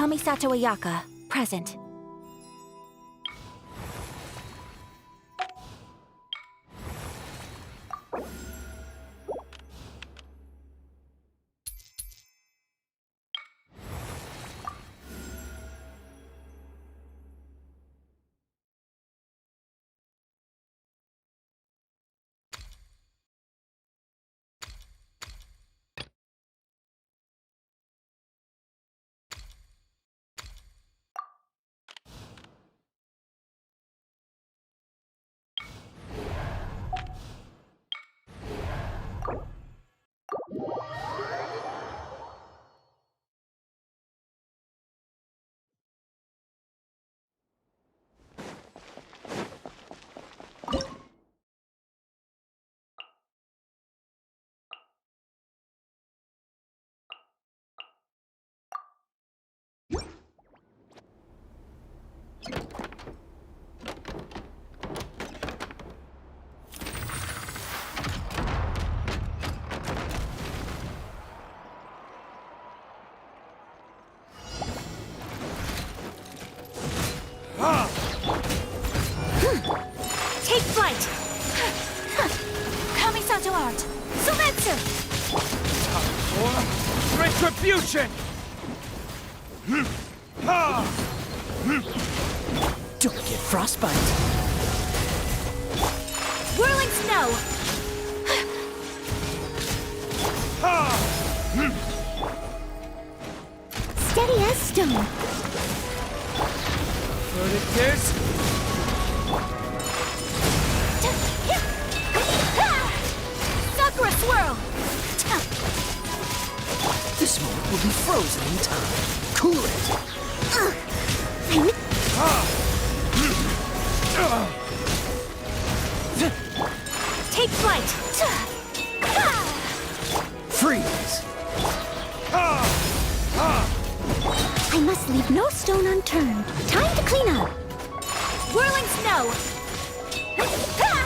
Kamisato Ayaka, present. Take flight! Kamisato art! Sumetsu! For retribution! Don't get frostbite. Whirling snow! Steady as stone. Verdict Sakura swirl! This moment will be frozen in time. Cool it. Take flight! Freeze. I must leave no stone unturned. Time to clean up. Whirling snow! Burn!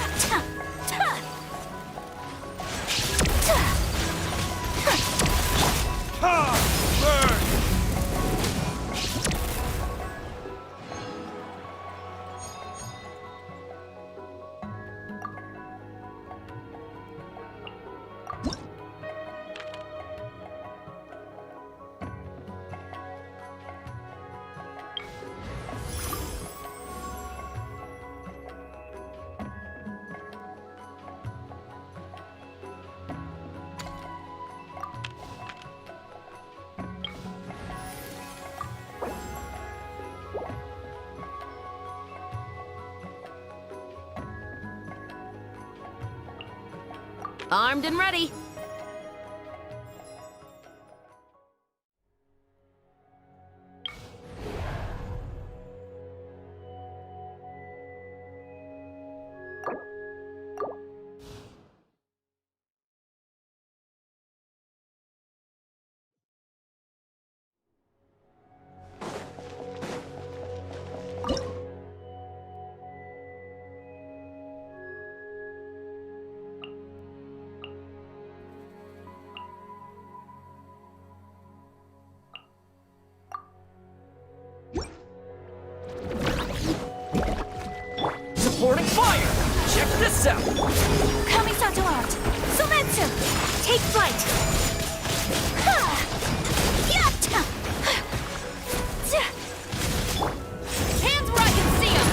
Armed and ready. Supporting fire. Check this out. Kamisato art! Sumetsu! Take flight! Yatta! Hands where I can see them.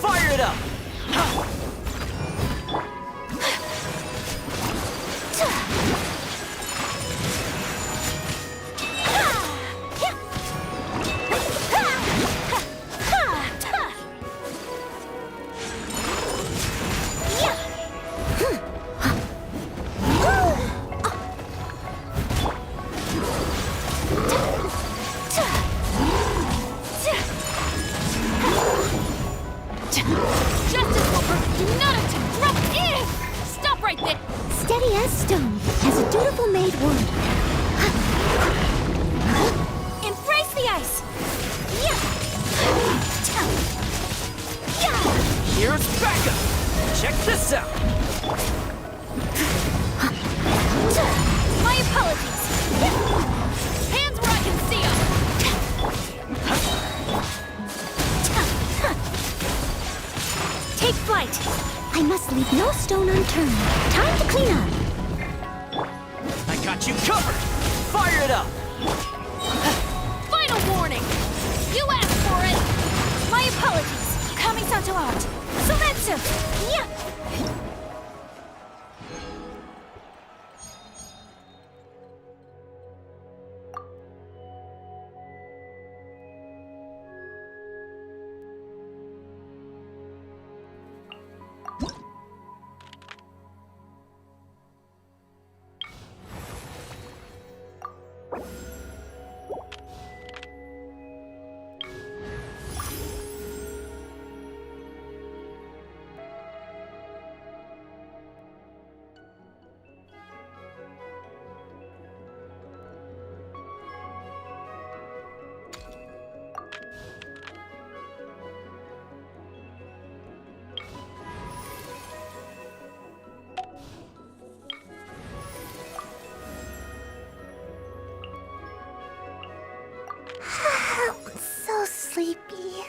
Fire it up. Justice will do not attempt. Drop in. Stop right there. Steady as stone, as a dutiful maid would. Embrace the ice! Here's backup. Check this out. My apologies. Hands where I can see 'em! Take flight! I must leave no stone unturned. Time to clean up. I got you covered! Fire it up! Final warning! You asked for it! My apologies. Kami-sato out. Soretsu! Yeah! So sleepy.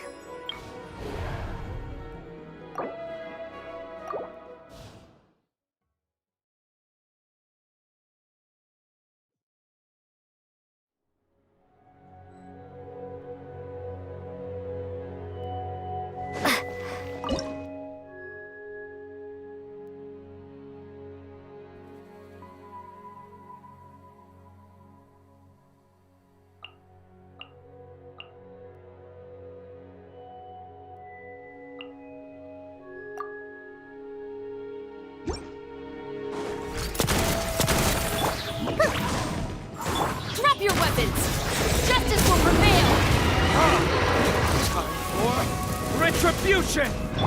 Drop your weapons! Justice will prevail! Time for retribution! A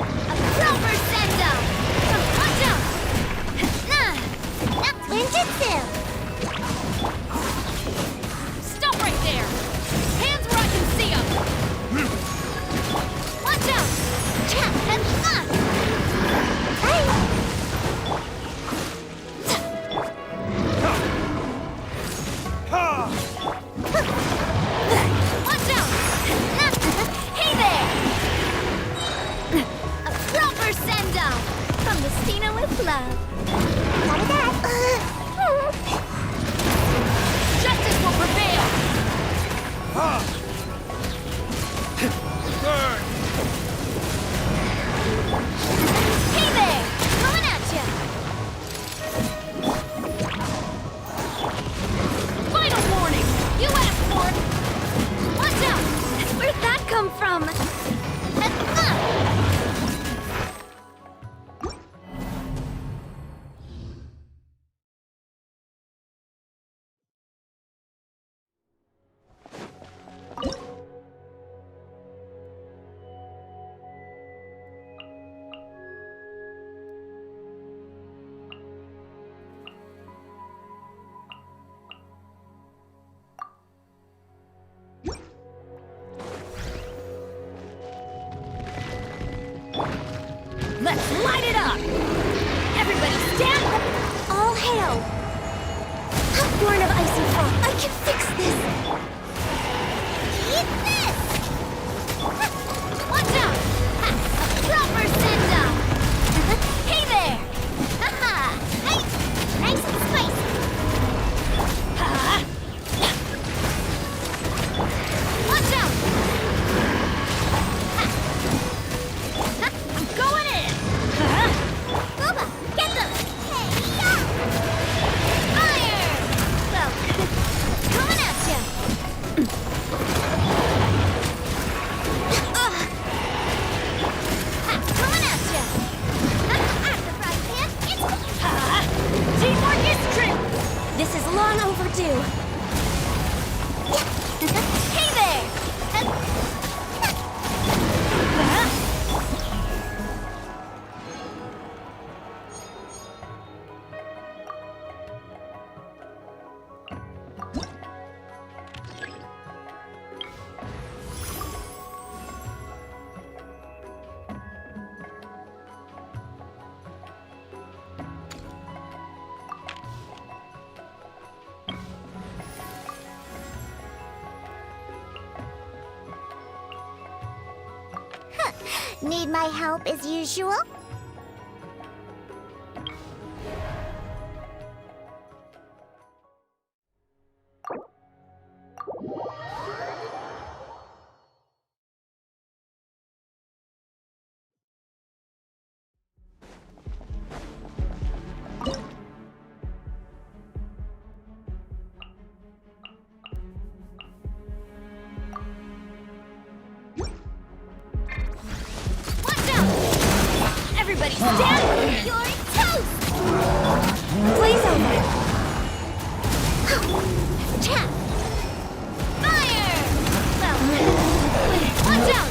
proper send-up! Watch out! That's ninjutsu! Stop right there! Hands where I can see 'em! Watch out! Chap and fun! Hey! Ha! Watch out! Hey there! A proper send-up! From the Stina with love. Justice will prevail! Ha! Burn! Hey there! Coming at ya! Final warning! You asked for it! Watch out! Where'd that come from? Let's light it up! Everybody stand up! All hail! I'm born of ice and frost. I can fix this! Eat this! Watch out! Ha! A proper send-up! Hey there! Ha-ha! Nice and spicy! Ha! Watch out! I'm going in! Booba, get them! Hey, yeah! Fire! Well, coming at ya! Coming at ya! I'm the frying pan, it's... Teamwork is true! This is long overdue. Hey there! Need my help as usual? Watch out! Everybody stand! You're toast! Blaze over! Tap! Fire! Well, watch out!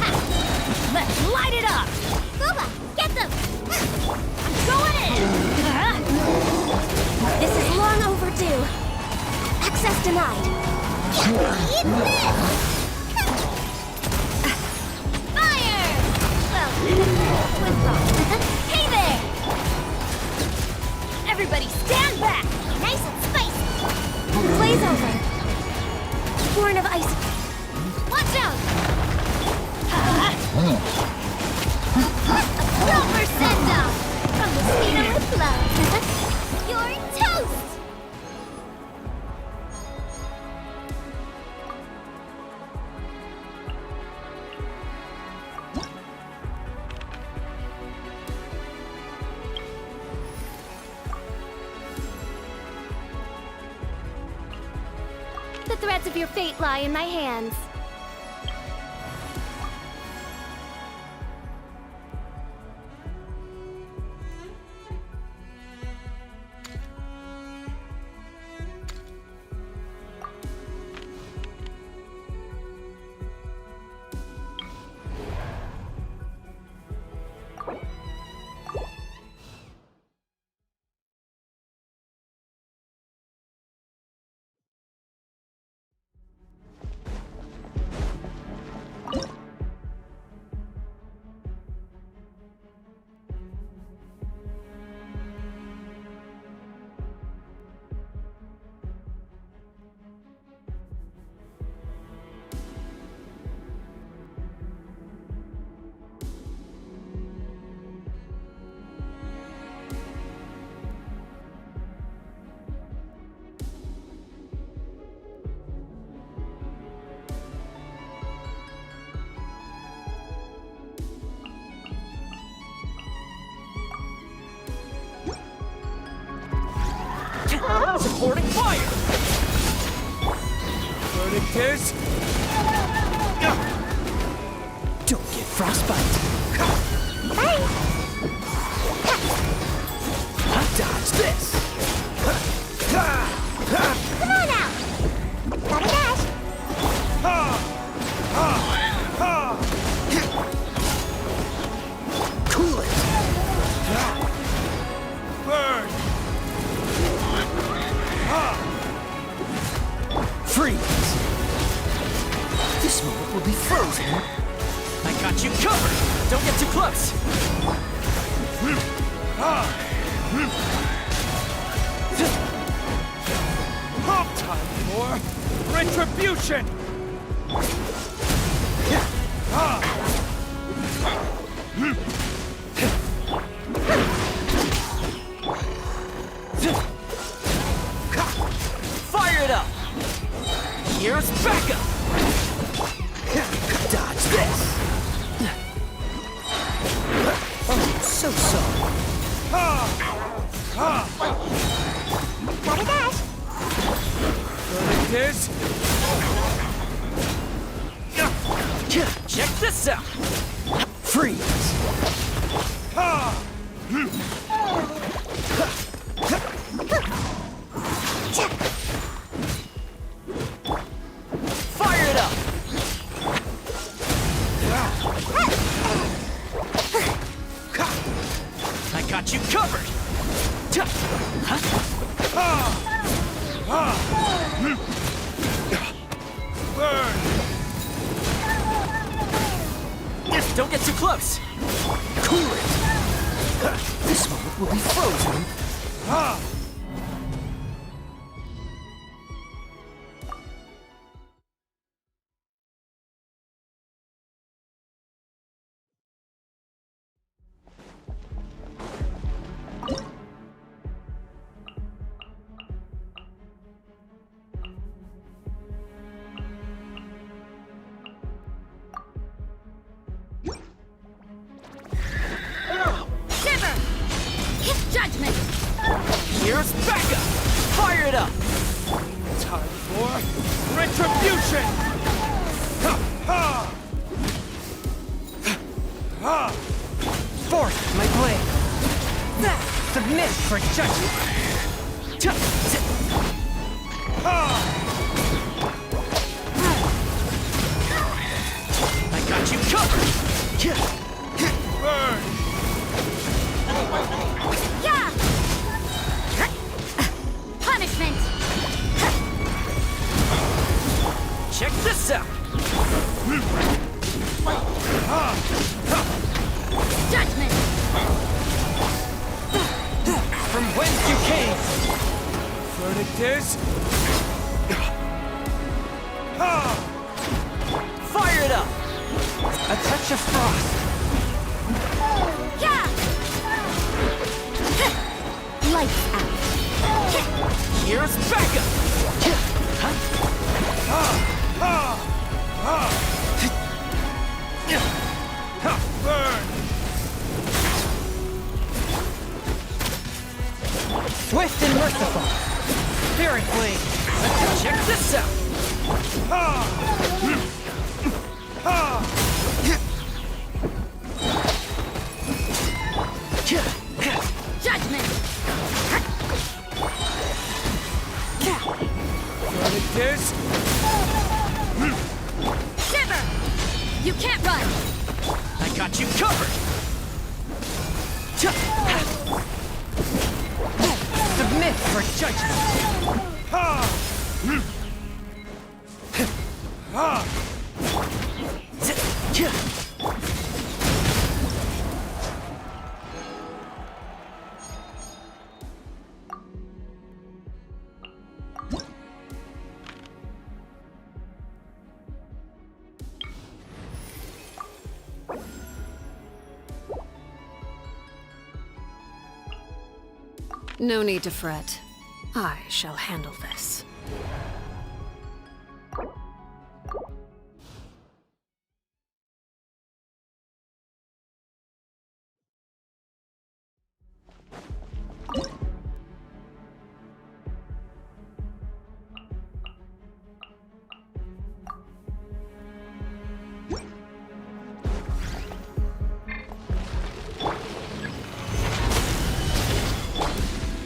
Ha! Let's light it up! Booba, get them! I'm going in! This is long overdue. Access denied. Eat this! Fire! Well, withdraw. Hey there! Everybody stand back! Nice and spicy. Blaze over. Born of ice. Watch out! A proper send-off from the speeder with love. You're toast! The threads of your fate lie in my hands. Supporting fire! Verdict is... Don't get frostbite. Dodge this. Come on out! Got a dash! Ha! Ha! Ha! Cool it. Burn! Ha! Freeze. This moment will be frozen. I got you covered. Don't get too close. Ha! Time for retribution! Fire it up. Here's backup. Dodge this. Oh, so sorry. Got a dash! Verdict is... Check this out. Freeze. Ha! Fire it up. I got you covered. Burn! Don't get too close. Cool it. This moment will be frozen. Ha! Here's backup! Fire it up! Time for retribution! Ha! Ha! Ha! Force my blade! Submit for judgment! Ha! I got you covered! Burn! Yeah! Punishment! Check this out! Judgment! From whence you came! Verdict is... Ha! Fire it up! A touch of frost! Yeah! Lights out. Here's backup! Ha! Ha! Ha! Ha! Burn! Swift and merciful! Spirit blade! Check this out! Ha! Ha! Judgment! Verdict is... Shiver! You can't run! I got you covered! Submit for judgment! Ha! Ha! No need to fret. I shall handle this.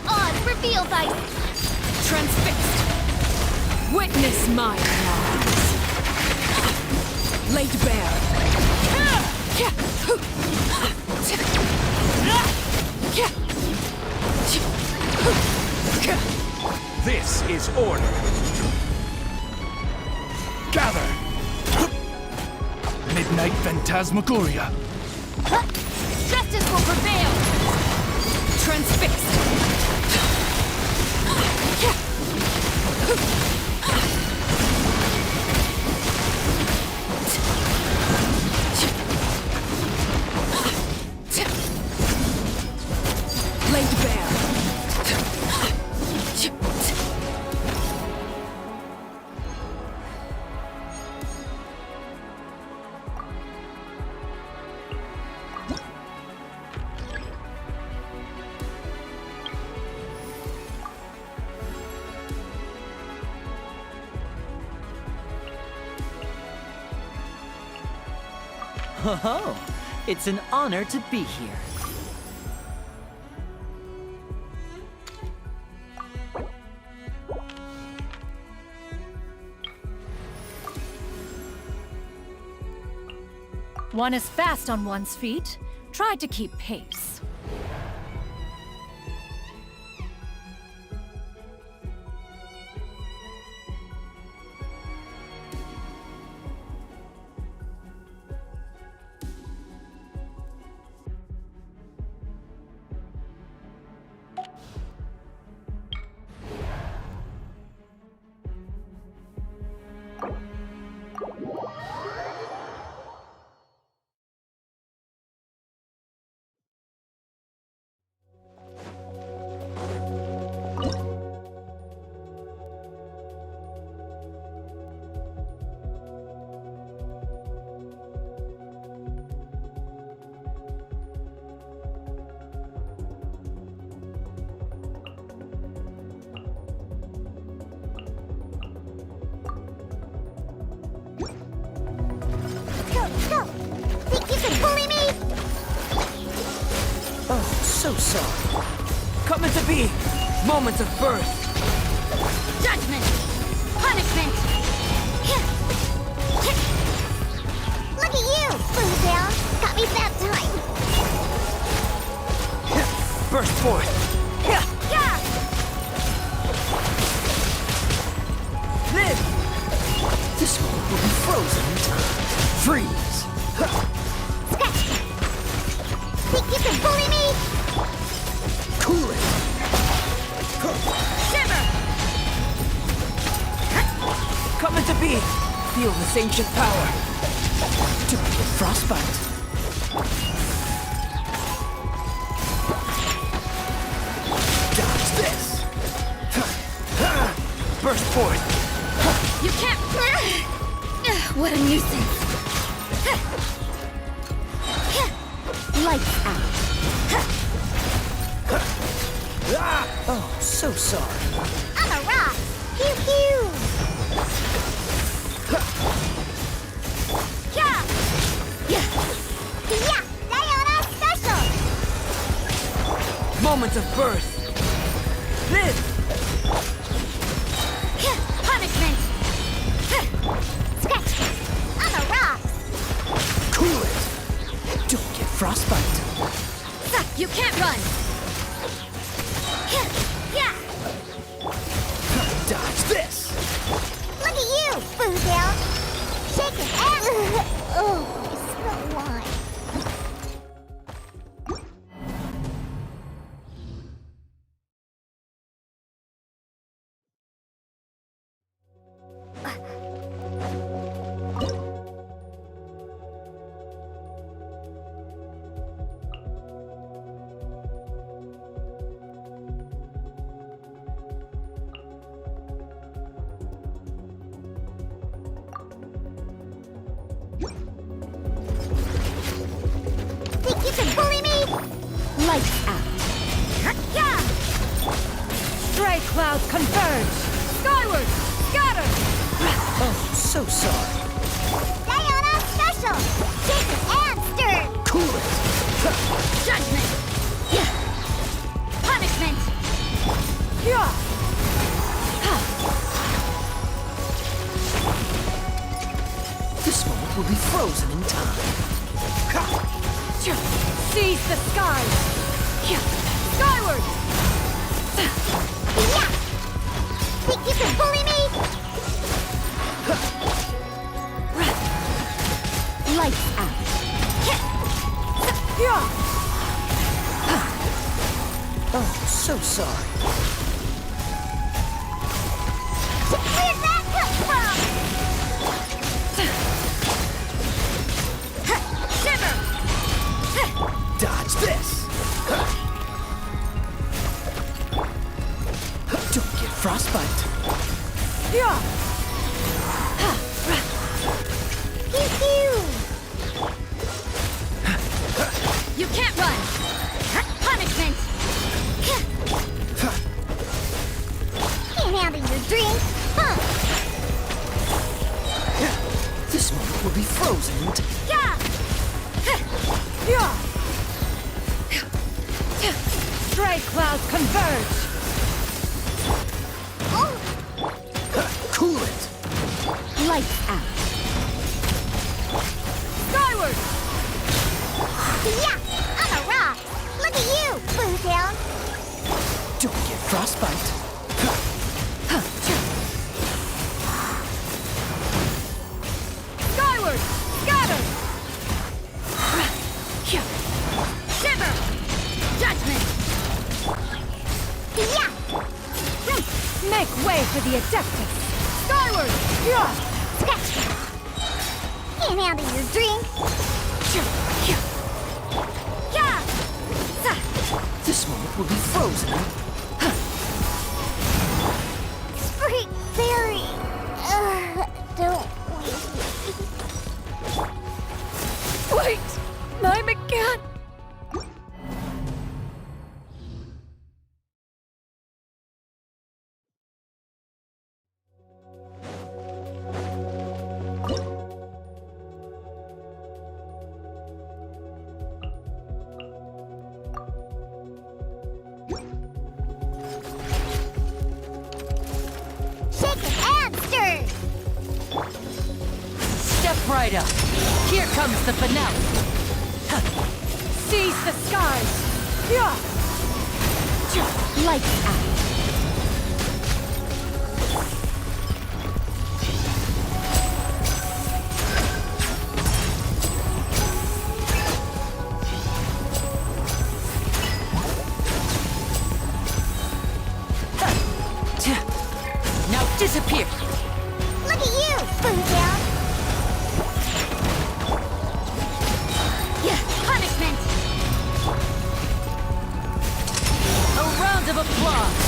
Odds reveal vice! Transfixed! Witness my arms! Laid bare! This is order. Gather! Midnight Phantasmagoria. Justice will prevail! Transfixed! Laid bare! Oh, it's an honor to be here. One is fast on one's feet. Try to keep pace. so sorry. Come into being. Moments of birth. Judgment! Punishment! Look at you, Boomtail! Got me that time! Burst forth. Yeah! Live! This moment will be frozen in time. Freeze! Scratch! Think you can bully me? Cool it! Shiver! Come into being! Feel this ancient power. To be a frostbite. Dodge this! Burst forth! You can't... What a nuisance! Lights out. Oh, so sorry. I'm a rock! Pew pew! Yeah! Yeah! Yeah! Diana special! Moments of birth. Live! Punishment! Scratch! I'm a rock! Cool it! Don't get frostbite. You can't run! Yeah! Dodge this! Look at you, Boomtail! Shaking and... Oh, I smell wine. Think you can bully me? Lights out. Yeah! Stray clouds converge! Skyward! Scatter! Oh, so sorry. Diana special! Shaken and stirred! Cool it! Judgment! Yeah! Punishment! Yeah! This moment will be frozen in time. Seize the skies! Skyward! Yeah! Think you can bully me? Lights out. Yeah! Oh, so sorry. Where'd that come from? Shiver! Dodge this! Don't get frostbite. Yeah! Pew pew! You can't run! Punishment! Can't handle your drink, huh? This moment will be frozen in time. Yeah! Yeah! Stray clouds converge! Oh! Cool it! Lights out. Skyward! Yeah! I'm a rock! Look at you, Boomtail! Don't get frostbite. Skyward! Scatter! Shiver! Judgment! Yeah! Make way for the Adeptus! Skyward! Yeah! Scratch! Can't handle your drink! Yeah! This moment will be frozen in. Freak fairy! Don't leave me. Wait! I'm again! right up. Here comes the finale. Seize the skies! Yeah! Lights out. Now disappear. Look at you, Boozle. Yeah, punishment. A round of applause.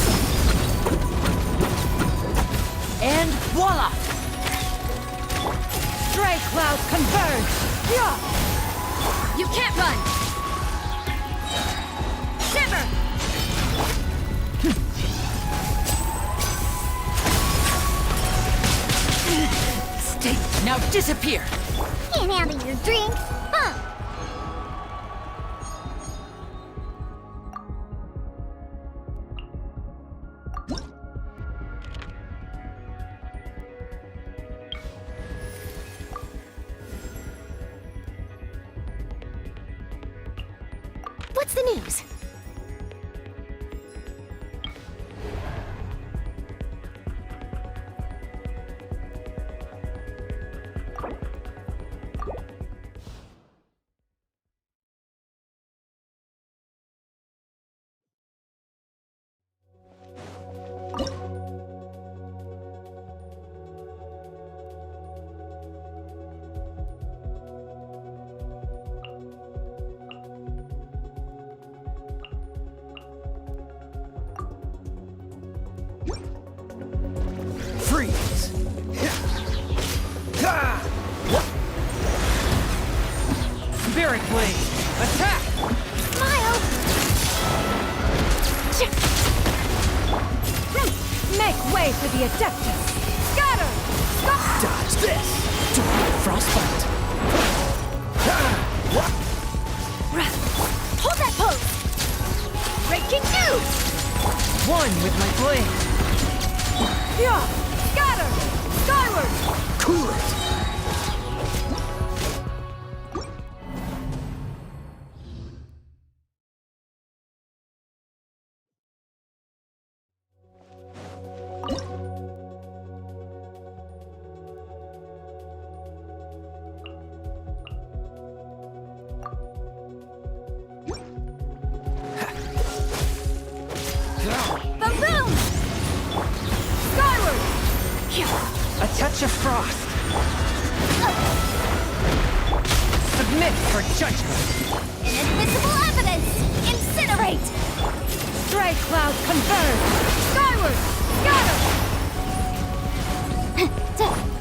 And voila! Stray cloud converge! Yeah! You can't run. Shiver. Stay. Now disappear. Can't handle your drink, huh? What's the news? Freeze! Spirit Blade. Attack! Smile. Make way for the Adeptus! Scatter! Dodge this! Frostbite! Hold that pose. Breaking news. One with my blade. Yeah! Scatter! Skyward! Cool it! Boom! Skyward! A touch of frost. Submit for judgment. Inadmissible evidence. Incinerate. Stray cloud converge! Skyward! Scatter!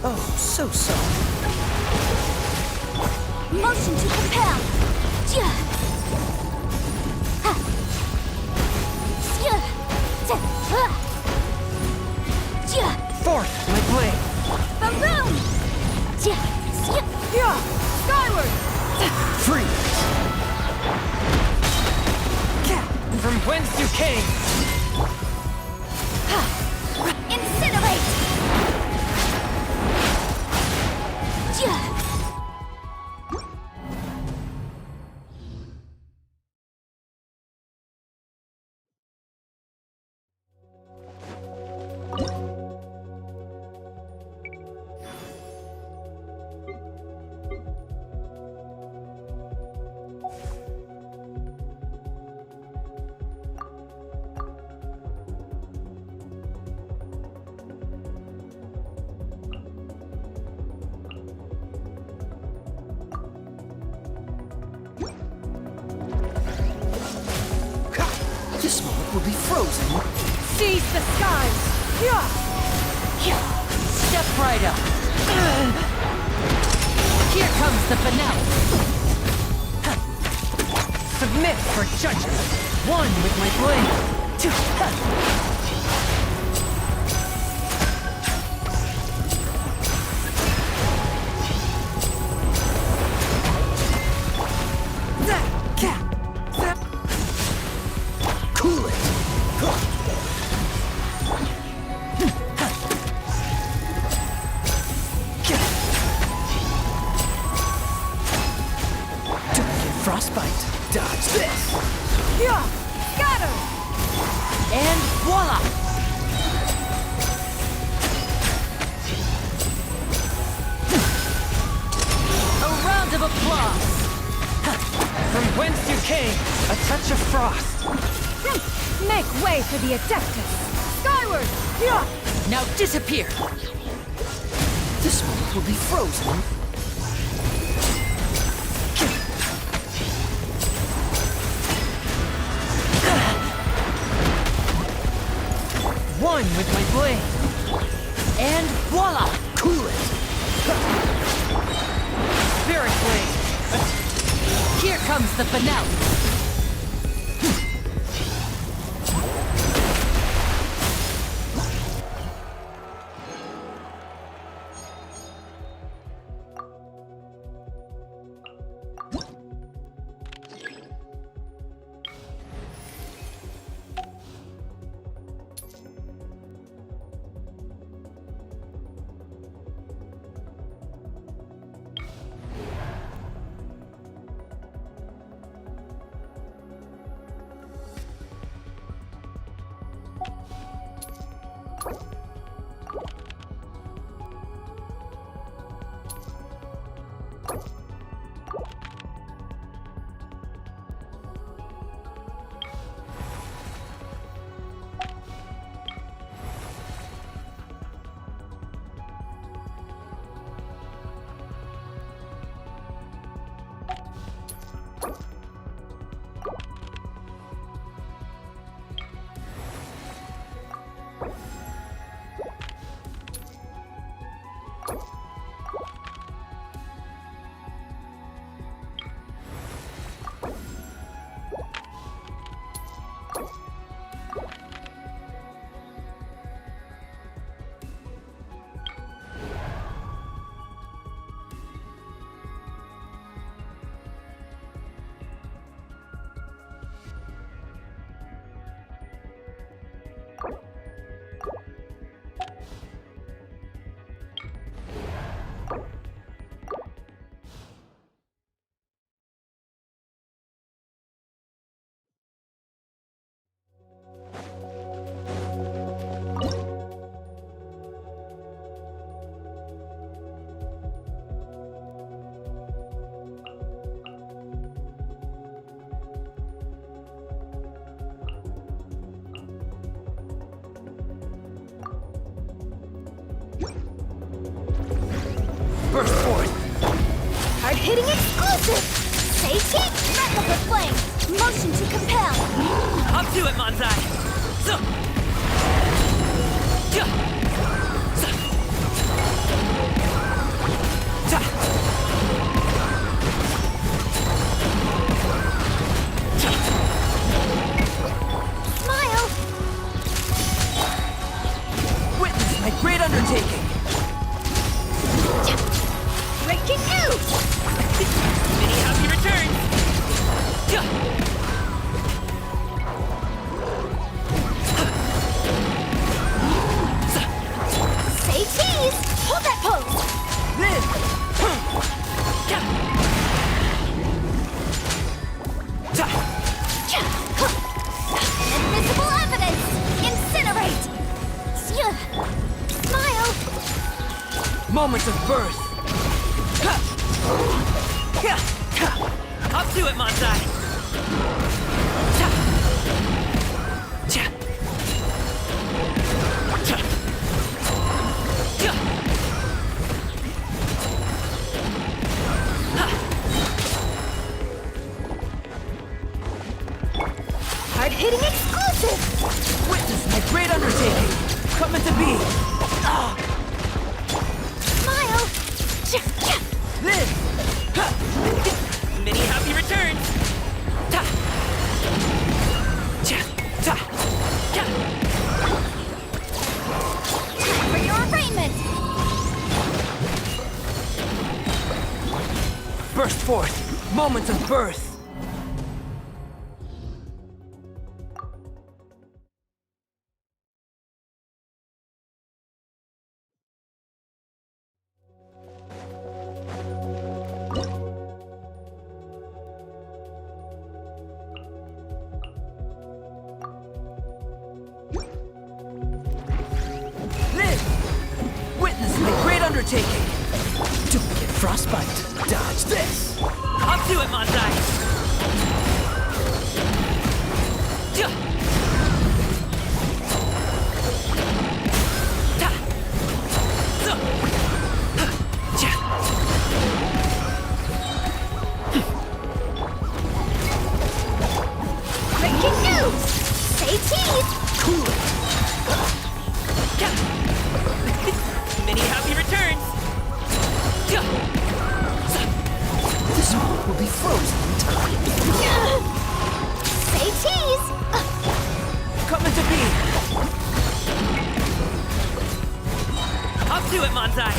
Oh, so sorry. Motion to compel. Ja. Ha. Ja. Ta. Ha. Ja. Forth, my blade. Boom! Ja. Ja. Yeah! Skyward! Freeze! From whence you came. Incinerate. Ja. This moment will be frozen. Seize the skies! Yeah! Step right up. Here comes the finale. Submit for judgment. One with my blade. Two. Cool it! Whence you came, a touch of frost. Make way for the Adeptus! Skyward! Now disappear! This moment will be frozen. One with my blade. And voila! Cool it. Spirit blade. Here comes the finale! Burst forth. Hard-hitting exclusive! Safety! Replica flame! Motion to compel! Up to it, Manzai! So. Ja. Sa. Ta. Ta. Smile! Witness my great undertaking! Breaking out! Many happy returns! Ja. Say cheese! Hold that pose! Live! Ja. Ta. Invisible evidence! Incinerate! Smile! Moments of birth! Ha. Ja. Ha. Up to it, Manzai! Ta. Ja. Ta. Ja. Ha. Hard-hitting exclusive! Witness my great undertaking! Coming to be! Ah. Smile! Live! Ha. Many happy returns! Ta. Ja. Ta. Ja. Time for your arraignment! Burst forth! Moments of birth! Live! Witness my great undertaking! Don't get frostbite. Dodge this. Up to it, Manzai! Breaking news! Say cheese! Cool it! Many happy returns! This moment will be frozen in time. Say cheese! Coming to be! Up to it, Manzai!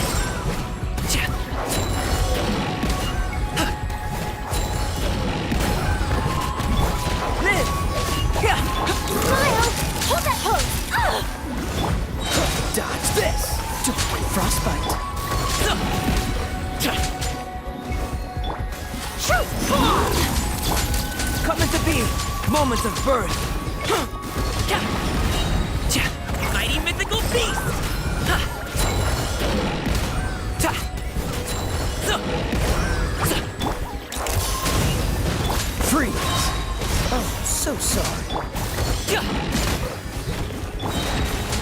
Live! Smile! Hold that pose! Dodge this! To avoid frostbite. Truth bomb! Coming to be! Moment of birth! Mighty mythical beast! Freeze! Oh, so sorry.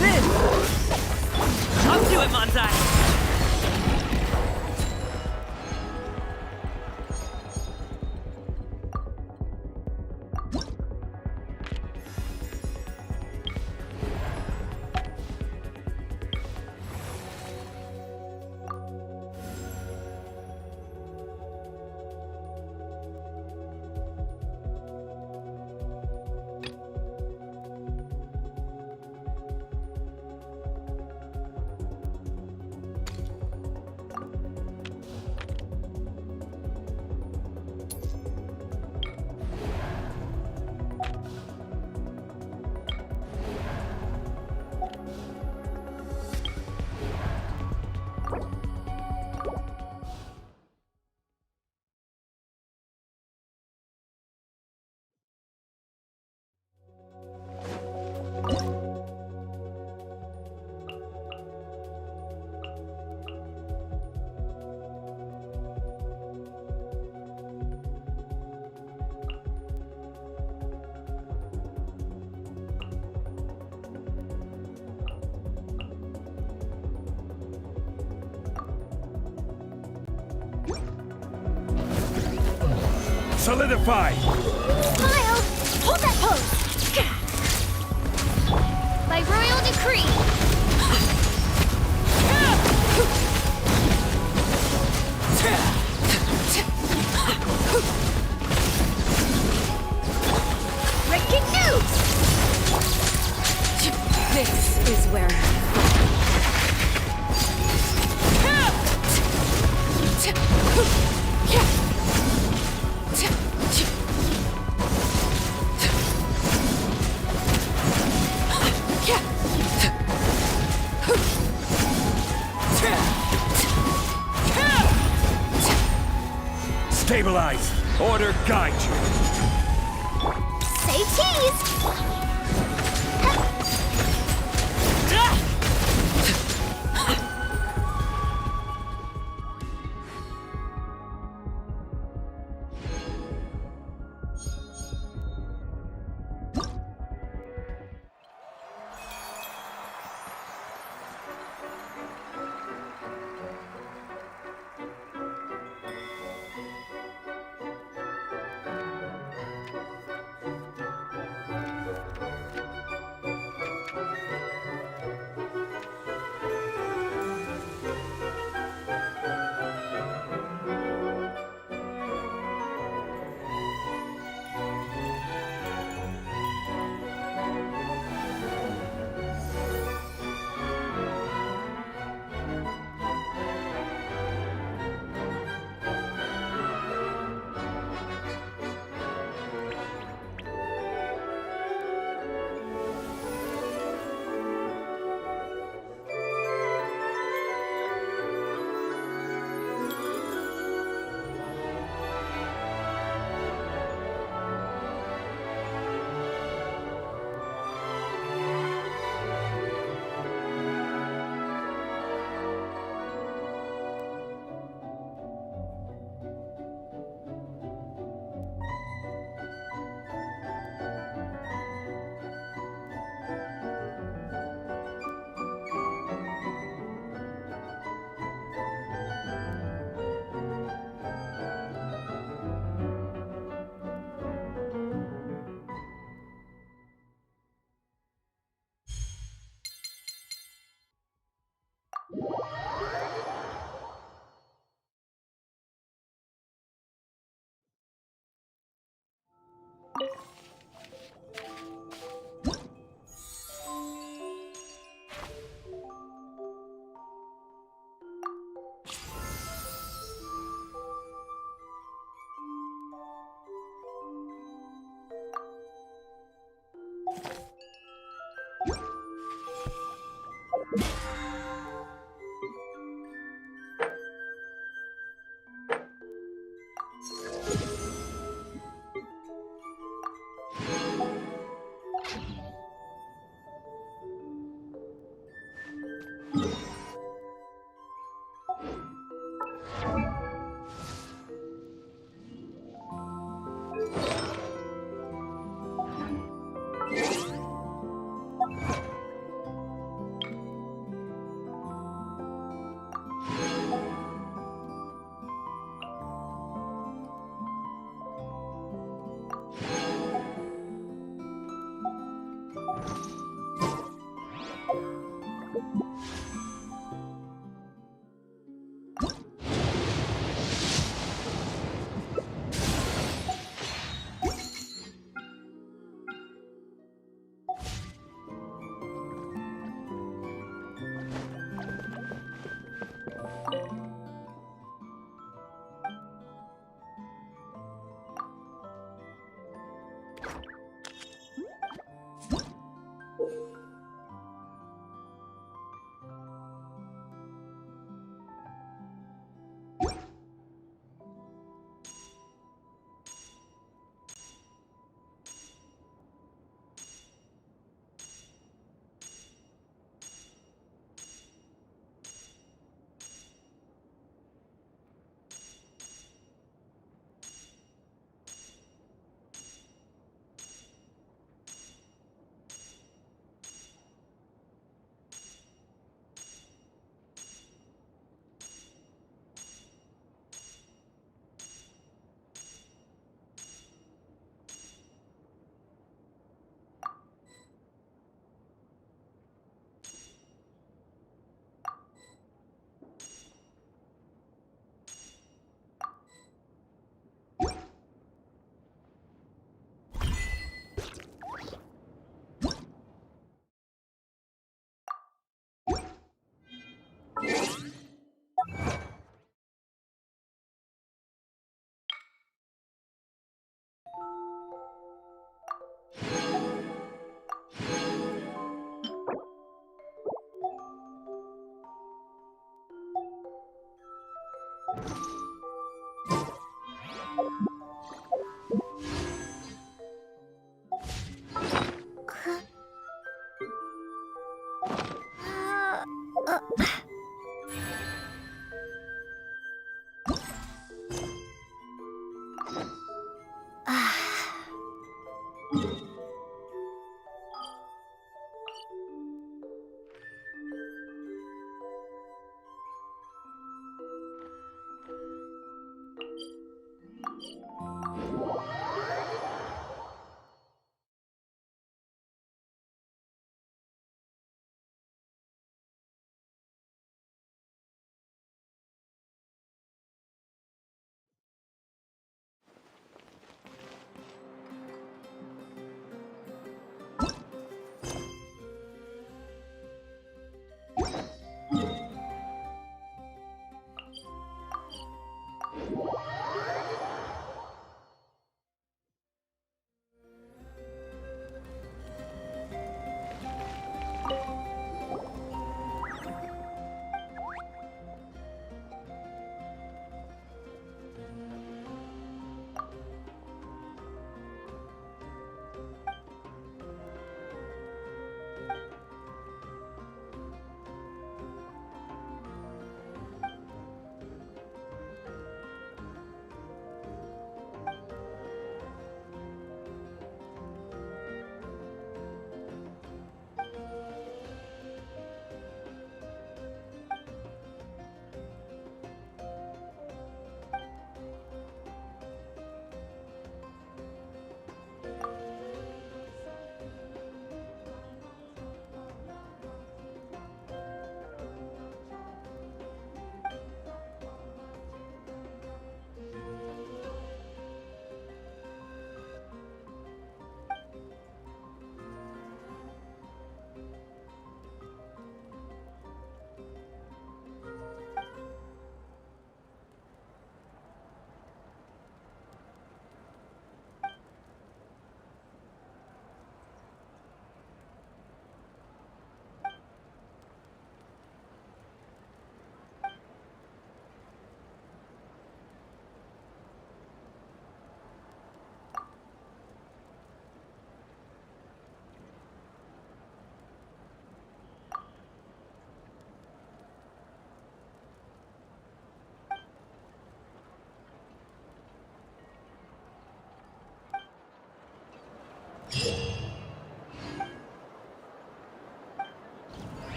Live! Up to it, Manzai! Solidify! Smile! Hold that pose! By royal decree! Breaking news! This is where Stabilize! Order guide you! Say cheese!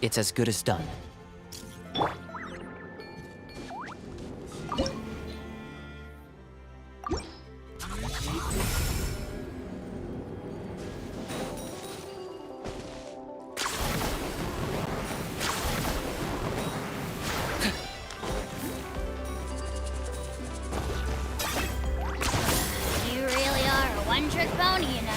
It's as good as done. You really are a one-trick pony, you know.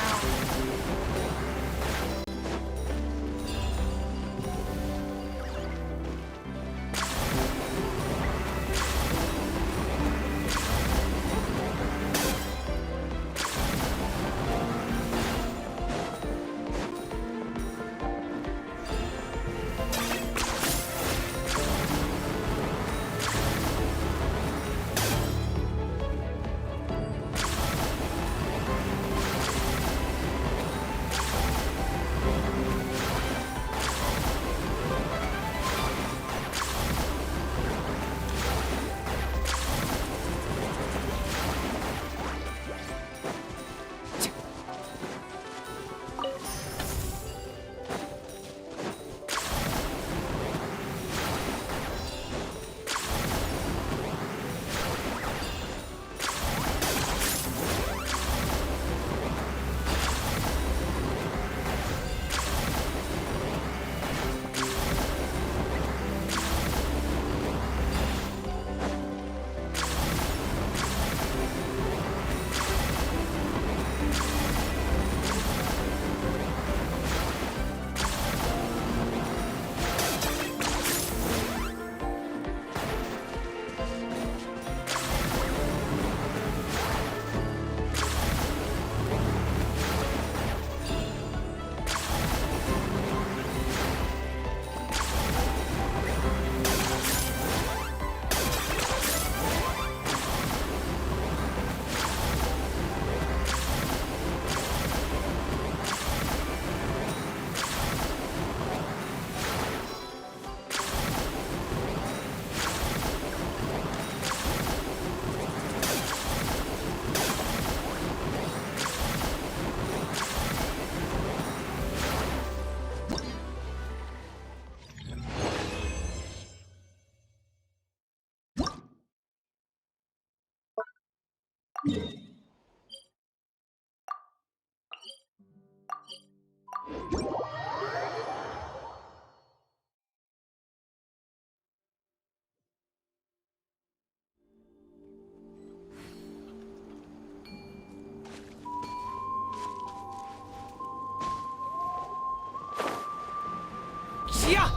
Yeah!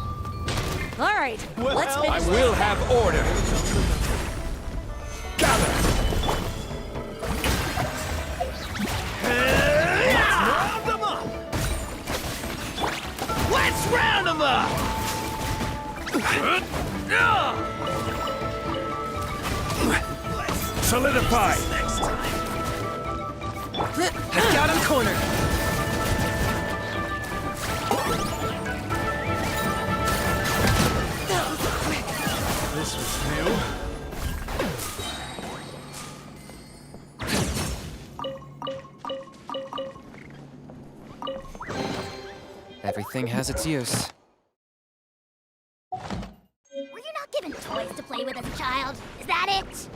All right, let's I finish. will have order. Gather. Let's round them up! Solidify. Next time. I've got him cornered. This was new. Everything has its use. Were you not given toys to play with as a child? Is that it?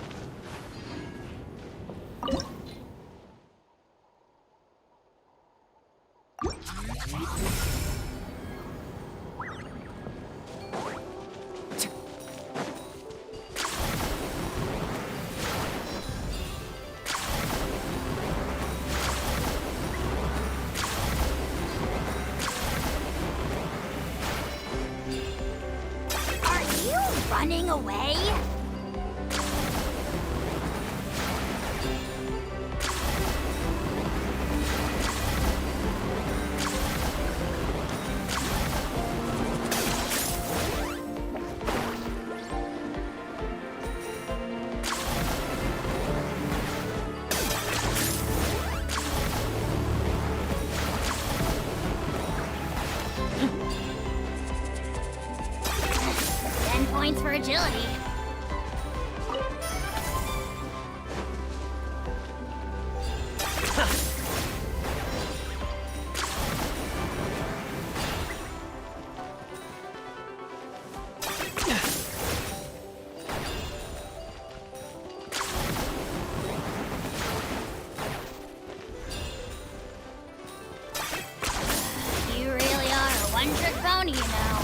Are you running away? points for agility. You really are a one-trick pony, you know.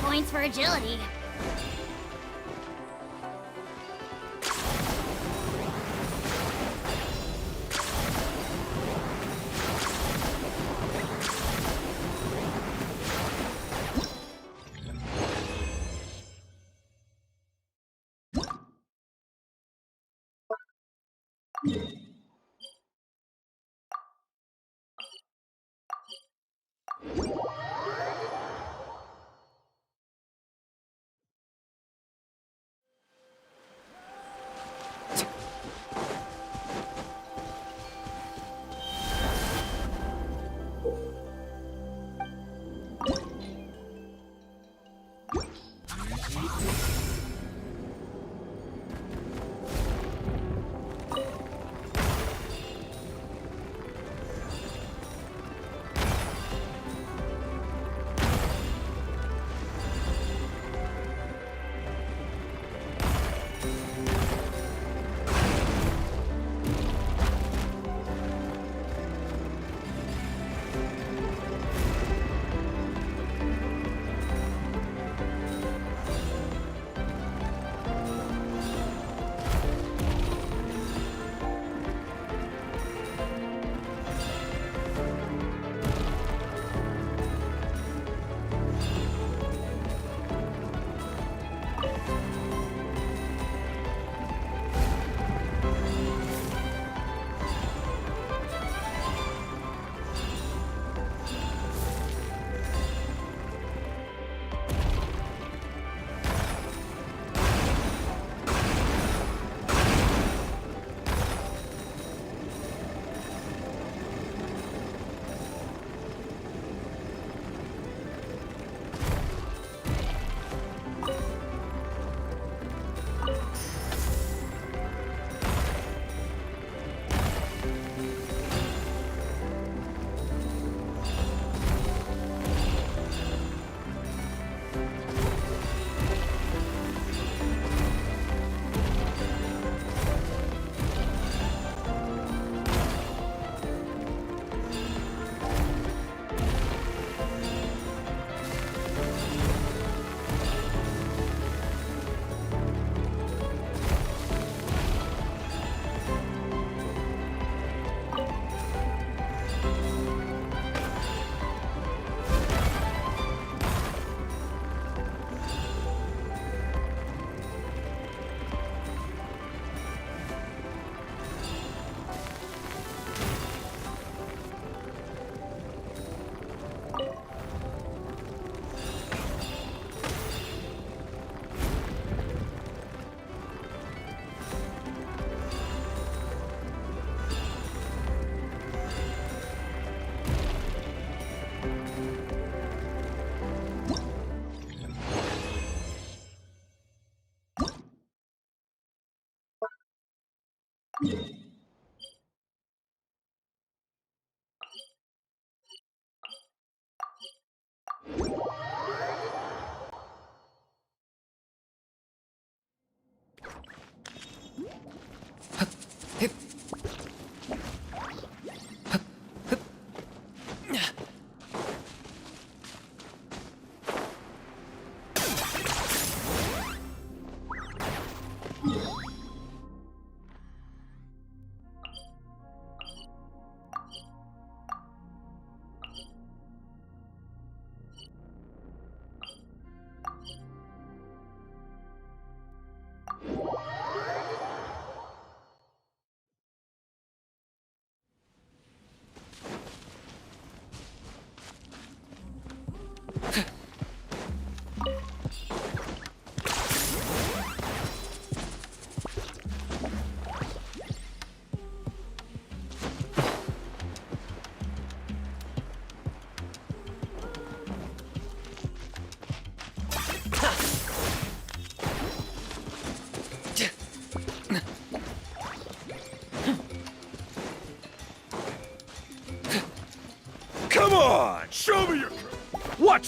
Points for agility.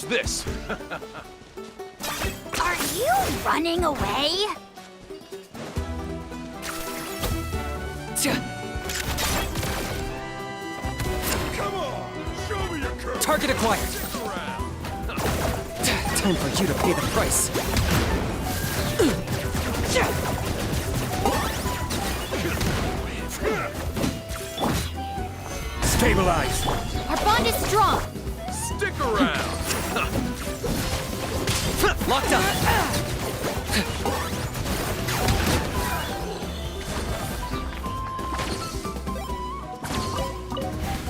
Watch this! Are you running away? Come on! Show me your curve! Target acquired. Stick around! Time for you to pay the price. Stabilize! Our bond is strong. Stick around! Locked up.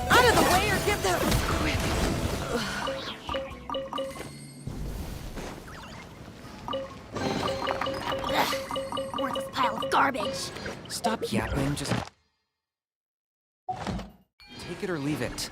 Out of the way or get there quick. Worthless pile of garbage. Stop yapping, just... take it or leave it.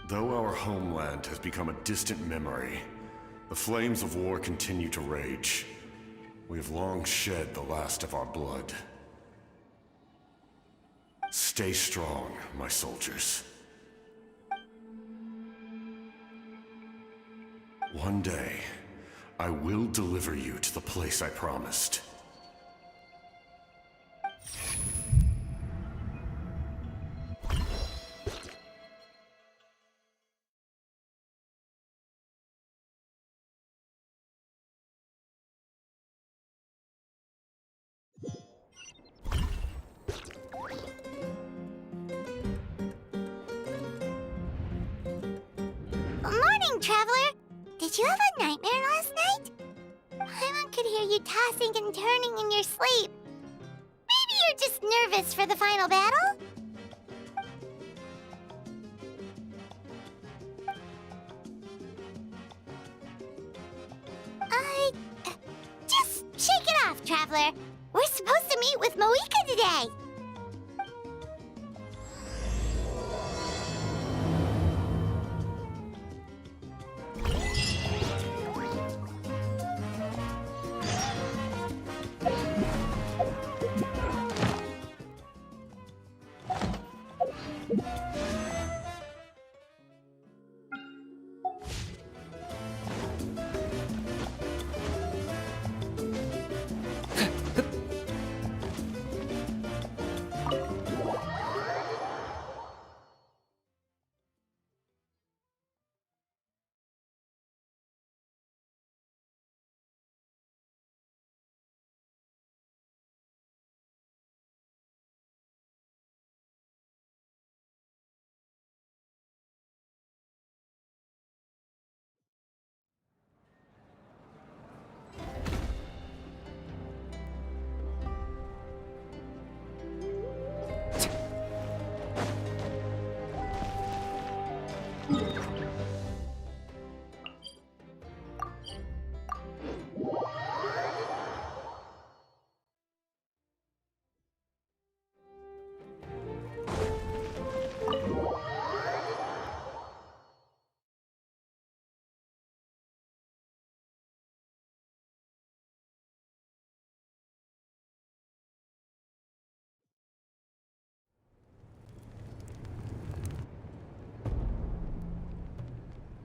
Though our homeland has become a distant memory, the flames of war continue to rage. We have long shed the last of our blood. Stay strong, my soldiers. One day, I will deliver you to the place I promised. Morning, Traveler! Did you have a nightmare last night? Paimon could hear you tossing and turning in your sleep. Maybe you're just nervous for the final battle? Just shake it off, Traveler. We're supposed to meet with Moika today.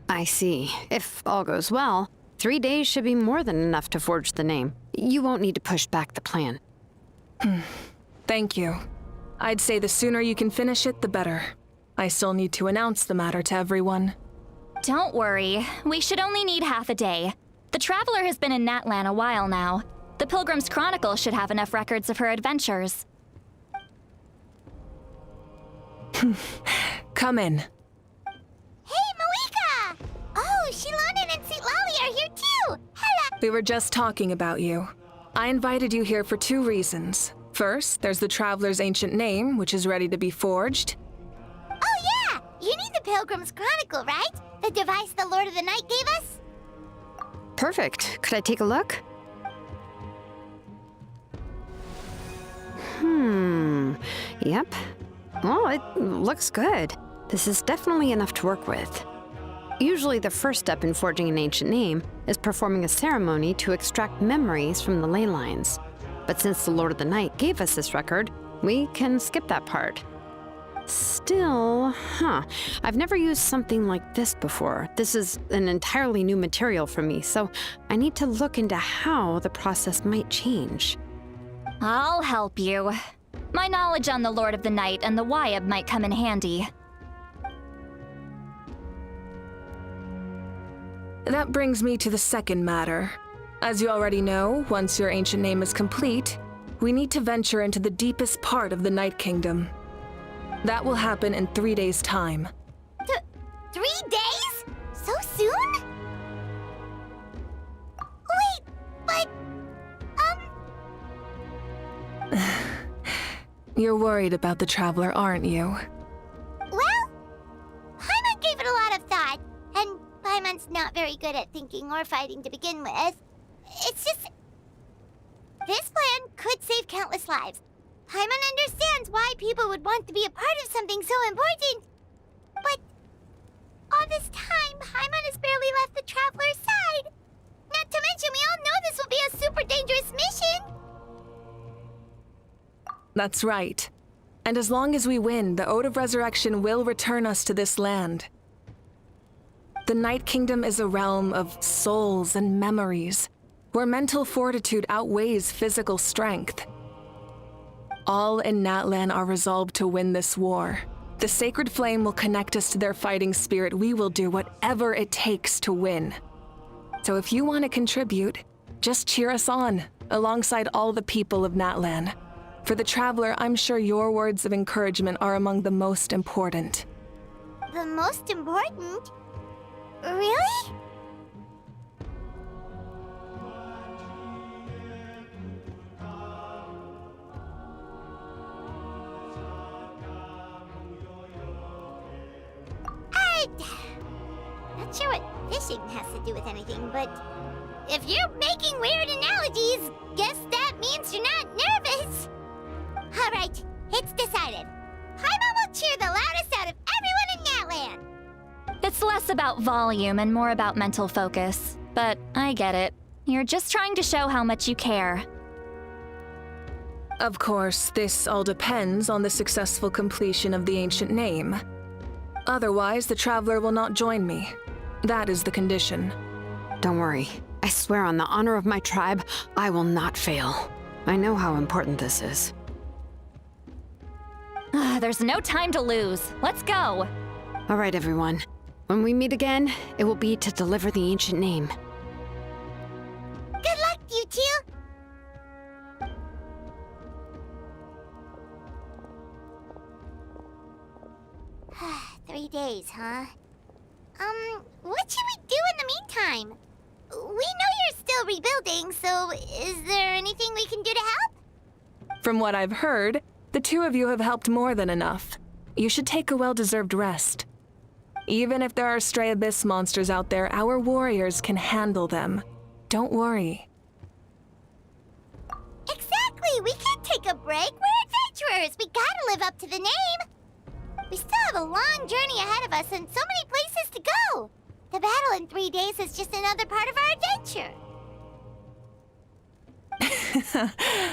I see. If all goes well, 3 days should be more than enough to forge the name. You won't need to push back the plan. Thank you. I'd say the sooner you can finish it, the better. I still need to announce the matter to everyone. Don't worry. We should only need half a day. The Traveler has been in Natlan a while now. The Pilgrim's Chronicle should have enough records of her adventures. Come in. Hey, Moika! Oh, Shilonen and St. Lolly are here too! Hello! We were just talking about you. I invited you here for 2 reasons. First, there's the Traveler's ancient name, which is ready to be forged. Oh yeah! You need the Pilgrim's Chronicle, right? The device the Lord of the Night gave us? Perfect. Could I take a look? Yep. Well, it looks good. This is definitely enough to work with. Usually the first step in forging an ancient name is performing a ceremony to extract memories from the ley lines. But since the Lord of the Night gave us this record, we can skip that part. Still, I've never used something like this before. This is an entirely new material for me, so I need to look into how the process might change. I'll help you. My knowledge on the Lord of the Night and the Wyab might come in handy. That brings me to the second matter. As you already know, once your ancient name is complete, we need to venture into the deepest part of the Night Kingdom. That will happen in 3 days' time. 3 days? So soon? Wait, but... You're worried about the Traveler, aren't you? Well, Paimon gave it a lot of thought, and Paimon's not very good at thinking or fighting to begin with. It's just... this plan could save countless lives. Paimon understands why people would want to be a part of something so important. But Traveler's side. Not to mention, we all know this will be a super dangerous mission. That's right. And as long as we win, the Ode of Resurrection will return us to this land. The Night Kingdom is a realm of souls and memories, where mental fortitude outweighs physical strength. All in Natlan are resolved to win this war. The sacred flame will connect us to their fighting spirit. We will do whatever it takes to win. So if you want to contribute, just cheer us on, alongside all the people of Natlan. For the Traveler, I'm sure your words of encouragement are among the most important. The most important? Really? Not sure what fishing has to do with anything, but if you're making weird analogies, guess that means you're not nervous. All right, it's decided. Paimon will cheer the loudest out of everyone in Natlan. It's less about volume and more about mental focus. But I get it. You're just trying to show how much you care. Of course, this all depends on the successful completion of the ancient name. Otherwise, the Traveler will not join me. That is the condition. Don't worry. I swear on the honor of my tribe, I will not fail. I know how important this is. There's no time to lose. Let's go. All right, everyone. When we meet again, it will be to deliver the ancient name. Good luck, you two. 3 days, huh? What should we do in the meantime? We know you're still rebuilding, so is there anything we can do to help? From what I've heard, the two of you have helped more than enough. You should take a well-deserved rest. Even if there are stray abyss monsters out there, our warriors can handle them. Don't worry. Exactly! We can't take a break. We're adventurers. We gotta live up to the name. We still have a long journey ahead of us and so many places to go. The battle in 3 days is just another part of our adventure.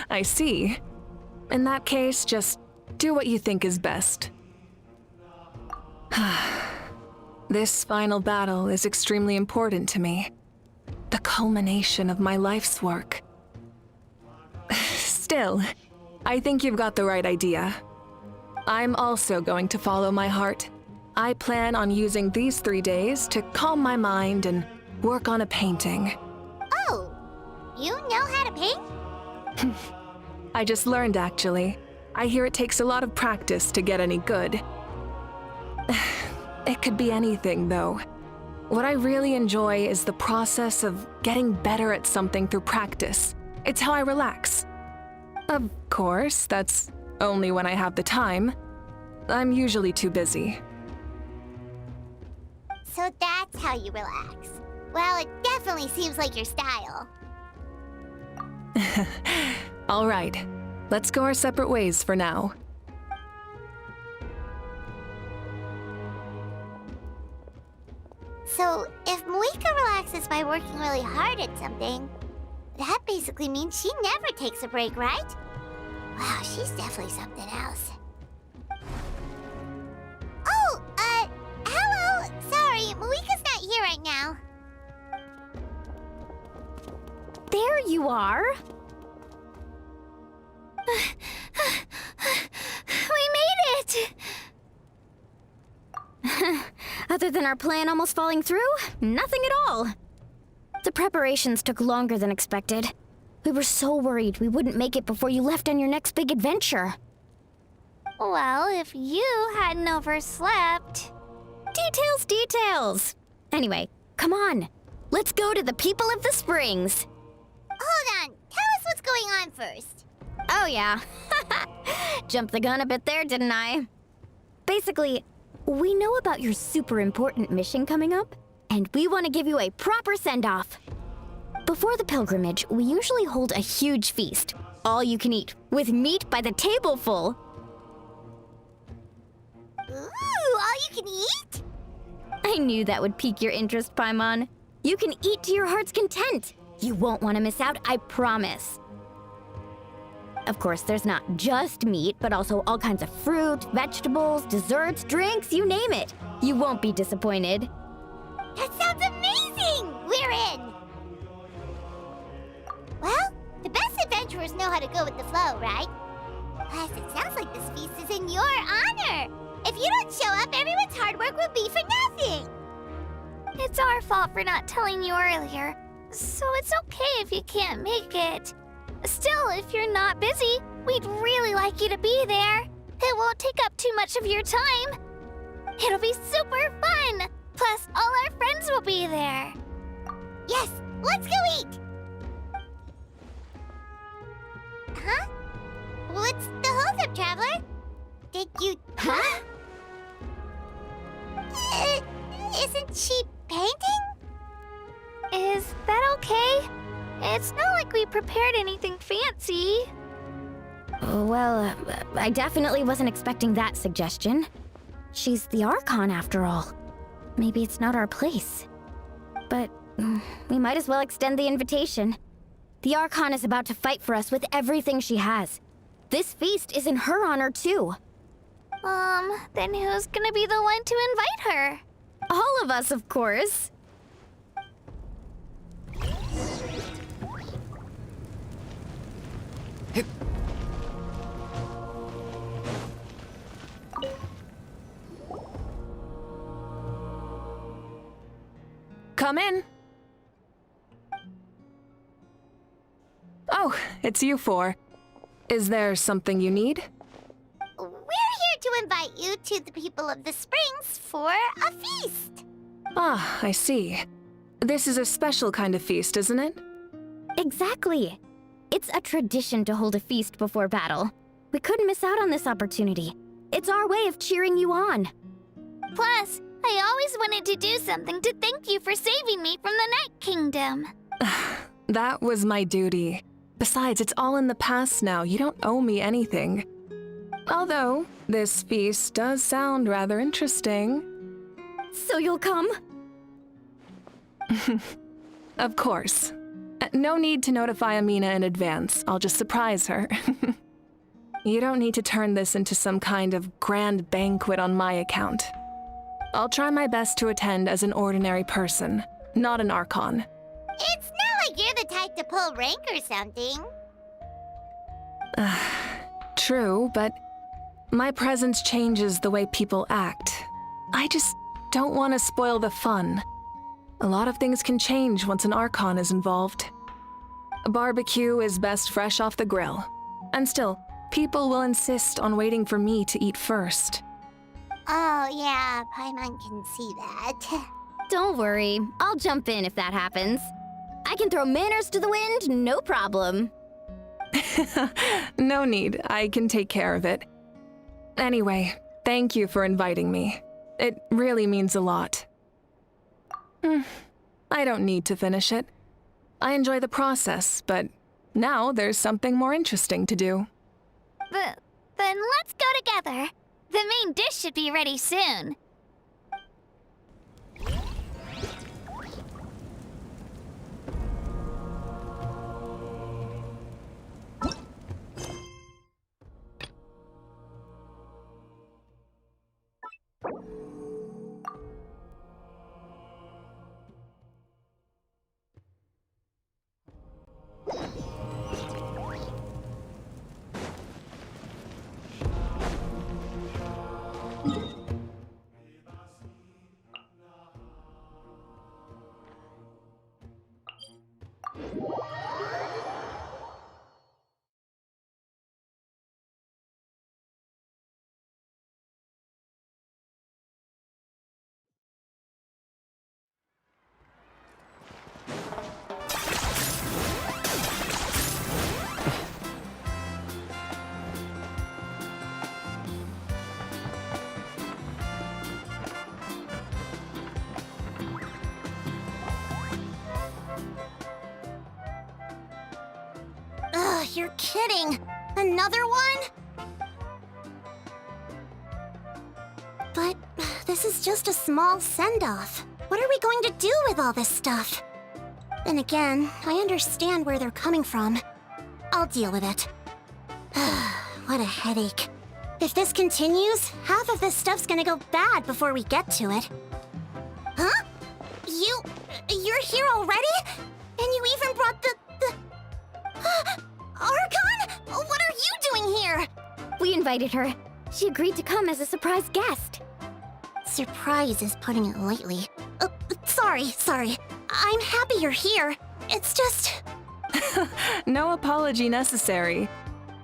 I see. In that case, just do what you think is best. This final battle is extremely important to me. The culmination of my life's work. Still, I think you've got the right idea. I'm also going to follow my heart. I plan on using these 3 days to calm my mind and work on a painting. Oh, you know how to paint? I just learned, actually. I hear it takes a lot of practice to get any good. It could be anything, though. What I really enjoy is the process of getting better at something through practice. It's how I relax. Of course, that's only when I have the time. I'm usually too busy. So that's how you relax. Well, it definitely seems like your style. All right, let's go our separate ways for now. So, if Moika relaxes by working really hard at something, that basically means she never takes a break, right? Wow, she's definitely something else. Oh, hello! Sorry, Moika's not here right now. There you are. We made it! Other than our plan almost falling through, nothing at all. The preparations took longer than expected. We were so worried we wouldn't make it before you left on your next big adventure. Well, if you hadn't overslept... Details! Anyway, come on. Let's go to the people of the springs. Hold on, tell us what's going on first. Oh yeah. Jumped the gun a bit there, didn't I? Basically, we know about your super important mission coming up, and we want to give you a proper send-off. Before the pilgrimage, we usually hold a huge feast, all you can eat, with meat by the tableful. Ooh, all you can eat? I knew that would pique your interest, Paimon. You can eat to your heart's content. You won't want to miss out, I promise. Of course, there's not just meat, but also all kinds of fruit, vegetables, desserts, drinks, you name it. You won't be disappointed. That sounds amazing! We're in! Well, the best adventurers know how to go with the flow, right? Plus, it sounds like this feast is in your honor. If you don't show up, everyone's hard work will be for nothing. It's our fault for not telling you earlier, so it's okay if you can't make it. Still, if you're not busy, we'd really like you to be there. It won't take up too much of your time. It'll be super fun! Plus, all our friends will be there. Yes, let's go eat! Huh? What's the holdup, Traveler? Did you... Huh? Isn't she painting? Is that okay? It's not like we prepared anything fancy. Well, I definitely wasn't expecting that suggestion. She's the Archon, after all. Maybe it's not our place. But we might as well extend the invitation. The Archon is about to fight for us with everything she has. This feast is in her honor, too. Then who's gonna be the one to invite her? All of us, of course. Come in. Oh, it's you four. Is there something you need? We're here to invite you to the people of the Springs for a feast. Ah, I see. This is a special kind of feast, isn't it? Exactly. It's a tradition to hold a feast before battle. We couldn't miss out on this opportunity. It's our way of cheering you on. Plus, I always wanted to do something to thank you for saving me from the Night Kingdom. That was my duty. Besides, it's all in the past now. You don't owe me anything. Although, this feast does sound rather interesting. So you'll come? Of course. No need to notify Amina in advance. I'll just surprise her. You don't need to turn this into some kind of grand banquet on my account. I'll try my best to attend as an ordinary person, not an Archon. It's not like you're the type to pull rank or something. True, but my presence changes the way people act. I just don't want to spoil the fun. A lot of things can change once an Archon is involved. A barbecue is best fresh off the grill. And still, people will insist on waiting for me to eat first. Oh, yeah, Paimon can see that. Don't worry. I'll jump in if that happens. I can throw manners to the wind, no problem. No need. I can take care of it. Anyway, thank you for inviting me. It really means a lot. I don't need to finish it. I enjoy the process, but now there's something more interesting to do. Then let's go together. The main dish should be ready soon. Ugh, you're kidding. Another one? But this is just a small send-off. What are we going to do with all this stuff? Then again, I understand where they're coming from. I'll deal with it. What a headache. If this continues, half of this stuff's gonna go bad before we get to it. Huh? You're here already? And you even brought the... Archon? What are you doing here? We invited her. She agreed to come as a surprise guest. Surprise is putting it lightly. Sorry. I'm happy you're here. It's just... No apology necessary.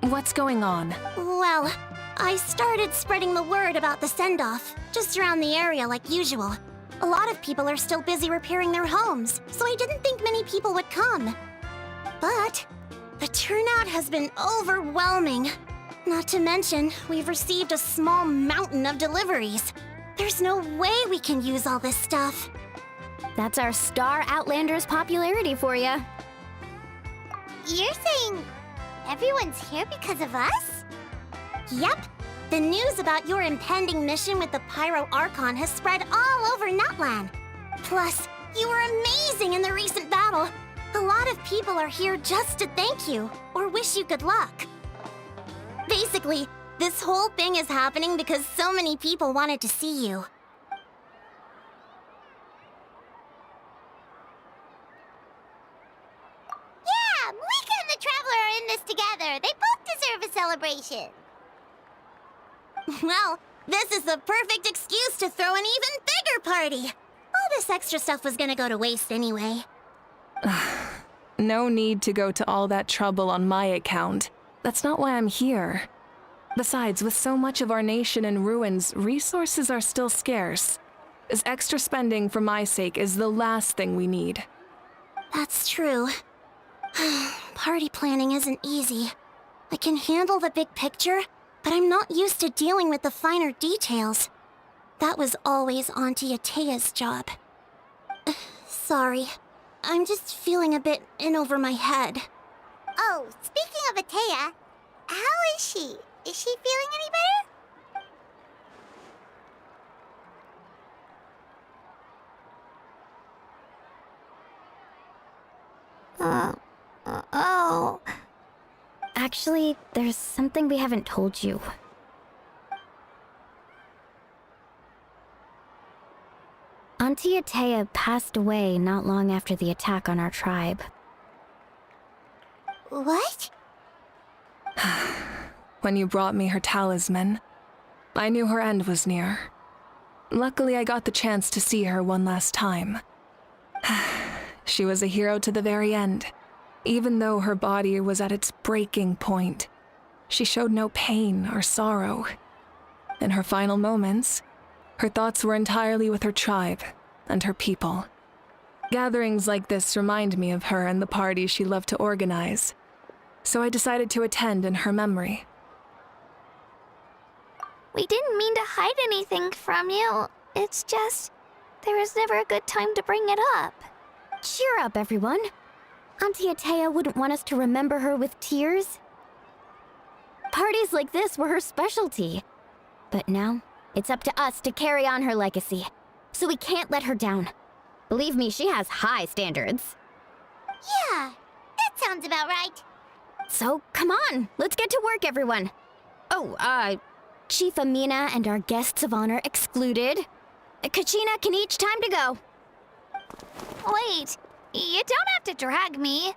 What's going on? Well, I started spreading the word about the send-off, just around the area like usual. A lot of people are still busy repairing their homes, so I didn't think many people would come. But the turnout has been overwhelming. Not to mention, we've received a small mountain of deliveries. There's no way we can use all this stuff. That's our Star Outlander's popularity for you. You're saying everyone's here because of us? Yep. The news about your impending mission with the Pyro Archon has spread all over Nutland. Plus, you were amazing in the recent battle. A lot of people are here just to thank you, or wish you good luck. Basically, this whole thing is happening because so many people wanted to see you. Yeah, Malika and the Traveler are in this together. They both deserve a celebration. Well, this is the perfect excuse to throw an even bigger party. All this extra stuff was gonna go to waste anyway. No need to go to all that trouble on my account. That's not why I'm here. Besides, with so much of our nation in ruins, resources are still scarce. This extra spending for my sake is the last thing we need. That's true. Party planning isn't easy. I can handle the big picture, but I'm not used to dealing with the finer details. That was always Auntie Atea's job. Sorry. I'm just feeling a bit in over my head. Oh, speaking of Atea, how is she? Is she feeling any better? Oh. Actually, there's something we haven't told you. Auntie Atea passed away not long after the attack on our tribe. What? When you brought me her talisman, I knew her end was near. Luckily, I got the chance to see her one last time. She was a hero to the very end. Even though her body was at its breaking point, she showed no pain or sorrow. In her final moments, her thoughts were entirely with her tribe and her people. Gatherings like this remind me of her and the parties she loved to organize, so I decided to attend in her memory. We didn't mean to hide anything from you. It's just, there was never a good time to bring it up. Cheer up, everyone. Auntie Atea wouldn't want us to remember her with tears. Parties like this were her specialty. But now, it's up to us to carry on her legacy. So we can't let her down. Believe me, she has high standards. Yeah, that sounds about right. So, come on, let's get to work, everyone. Oh, Chief Amina and our guests of honor excluded. Kachina can each time to go. Wait, you don't have to drag me.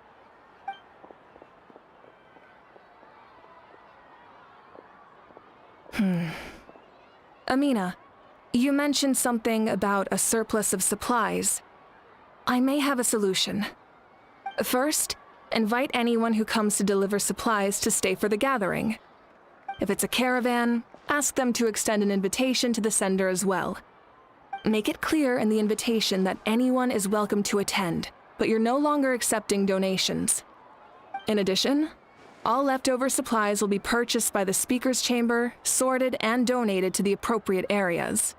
Amina, you mentioned something about a surplus of supplies. I may have a solution. First, invite anyone who comes to deliver supplies to stay for the gathering. If it's a caravan, ask them to extend an invitation to the sender as well. Make it clear in the invitation that anyone is welcome to attend, but you're no longer accepting donations. In addition, all leftover supplies will be purchased by the speaker's chamber, sorted, and donated to the appropriate areas.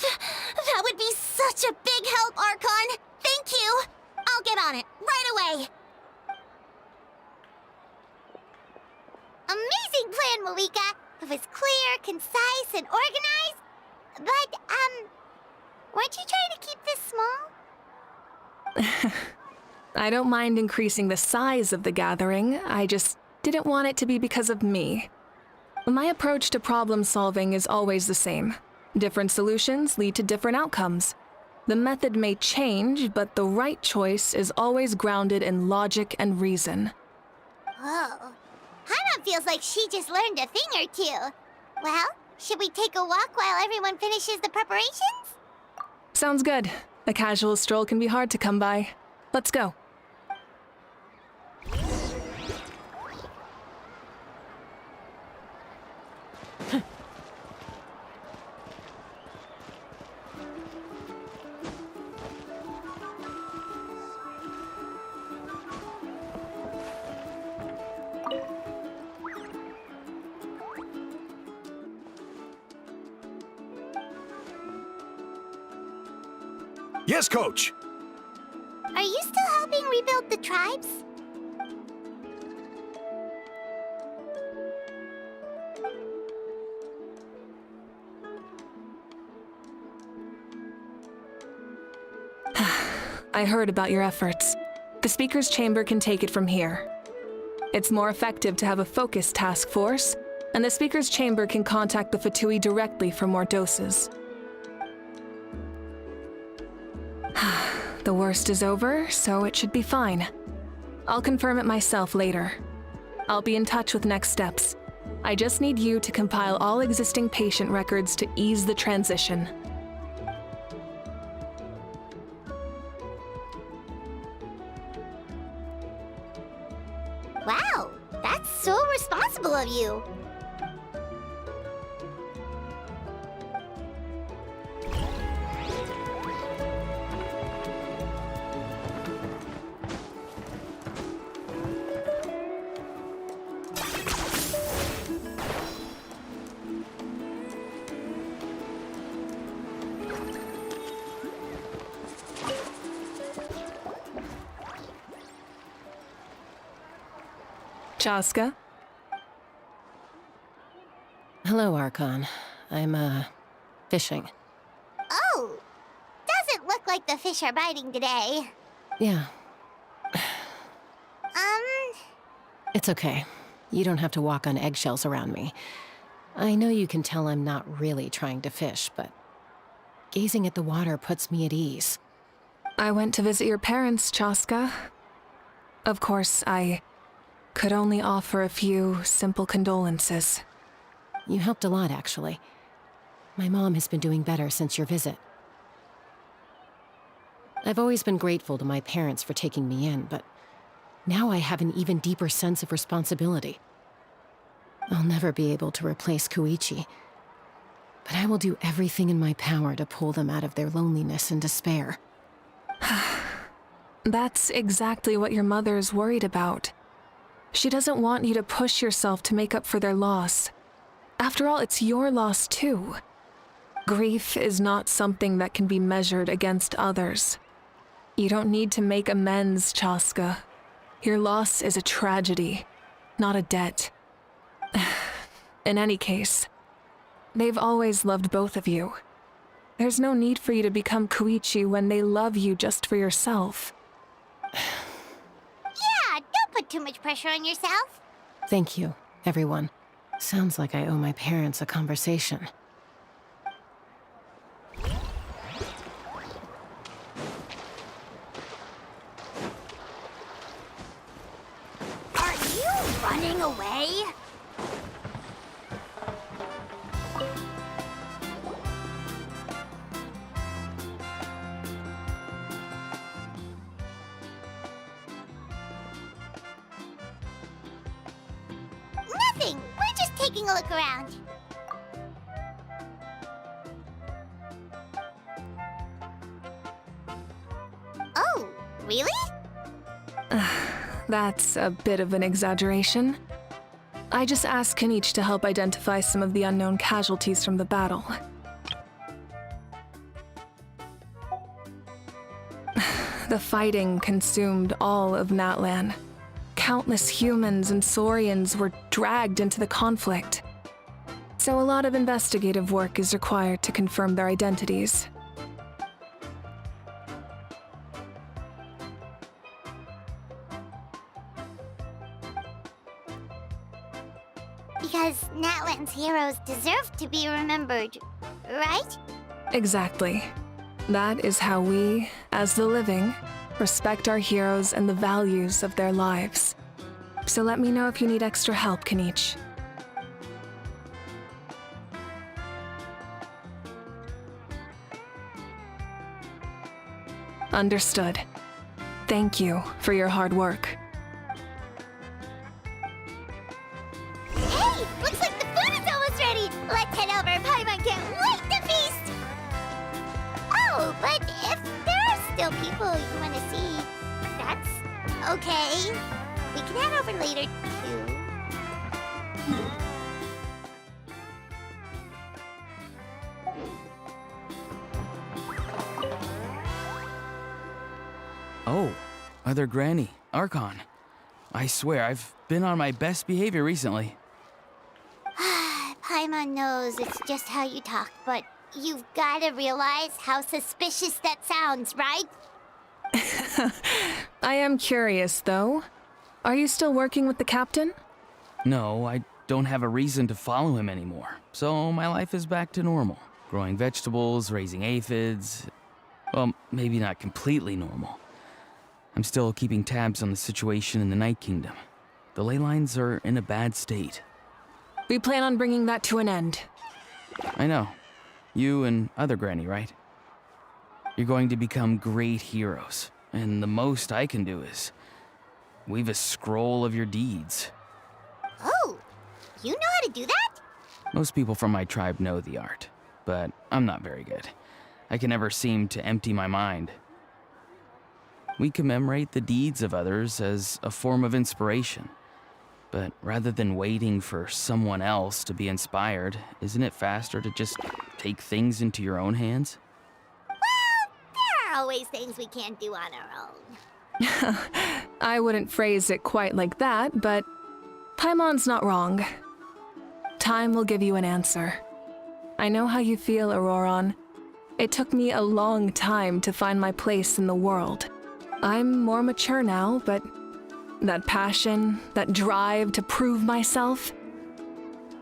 That would be such a big help, Archon! Thank you! I'll get on it, right away! Amazing plan, Malika! It was clear, concise, and organized. But, Weren't you trying to keep this small? I don't mind increasing the size of the gathering, I just didn't want it to be because of me. My approach to problem solving is always the same. Different solutions lead to different outcomes. The method may change, but the right choice is always grounded in logic and reason. Whoa. Paimon feels like she just learned a thing or two. Well, should we take a walk while everyone finishes the preparations? Sounds good. A casual stroll can be hard to come by. Let's go. Yes, Coach! Are you still helping rebuild the tribes? I heard about your efforts. The Speaker's Chamber can take it from here. It's more effective to have a focused task force, and the Speaker's Chamber can contact the Fatui directly for more doses. The worst is over, so it should be fine. I'll confirm it myself later. I'll be in touch with next steps. I just need you to compile all existing patient records to ease the transition. Wow, that's so responsible of you. Chaska? Hello, Archon. I'm, fishing. Oh, doesn't look like the fish are biting today. Yeah, it's okay. You don't have to walk on eggshells around me. I know you can tell I'm not really trying to fish, but gazing at the water puts me at ease. I went to visit your parents, Chaska. Of course, I could only offer a few simple condolences. You helped a lot, actually. My mom has been doing better since your visit. I've always been grateful to my parents for taking me in, but now I have an even deeper sense of responsibility. I'll never be able to replace Koichi, but I will do everything in my power to pull them out of their loneliness and despair. That's exactly what your mother's worried about. She doesn't want you to push yourself to make up for their loss. After all, it's your loss too. Grief is not something that can be measured against others. You don't need to make amends, Chaska. Your loss is a tragedy, not a debt. In any case, they've always loved both of you. There's no need for you to become Koichi when they love you just for yourself. Yeah, don't put too much pressure on yourself. Thank you, everyone. Sounds like I owe my parents a conversation. Are you running away? Nothing. We're just taking a look around. Oh, really? That's a bit of an exaggeration. I just asked Kenichi to help identify some of the unknown casualties from the battle. The fighting consumed all of Natlan. Countless humans and Saurians were dragged into the conflict. So a lot of investigative work is required to confirm their identities. Because Natlan's heroes deserve to be remembered, right? Exactly. That is how we, as the living, respect our heroes and the values of their lives. So let me know if you need extra help, Kenichi. Understood. Thank you for your hard work. Hey, looks like the food is almost ready. Let's head over. Paimon can't wait to feast. Oh, but if there are still people you want to see, that's okay. We can head over later, too. Oh, other Granny, Archon. I swear, I've been on my best behavior recently. Paimon knows it's just how you talk, but you've got to realize how suspicious that sounds, right? I am curious, though. Are you still working with the captain? No, I don't have a reason to follow him anymore, so my life is back to normal. Growing vegetables, raising aphids. Well, maybe not completely normal. I'm still keeping tabs on the situation in the Night Kingdom. The ley lines are in a bad state. We plan on bringing that to an end. I know. You and other Granny, right? You're going to become great heroes, and the most I can do is weave a scroll of your deeds. Oh, you know how to do that? Most people from my tribe know the art, but I'm not very good. I can never seem to empty my mind. We commemorate the deeds of others as a form of inspiration. But rather than waiting for someone else to be inspired, isn't it faster to just take things into your own hands? Well, there are always things we can't do on our own. I wouldn't phrase it quite like that, but Paimon's not wrong. Time will give you an answer. I know how you feel, Auroron. It took me a long time to find my place in the world. I'm more mature now, but that passion, that drive to prove myself,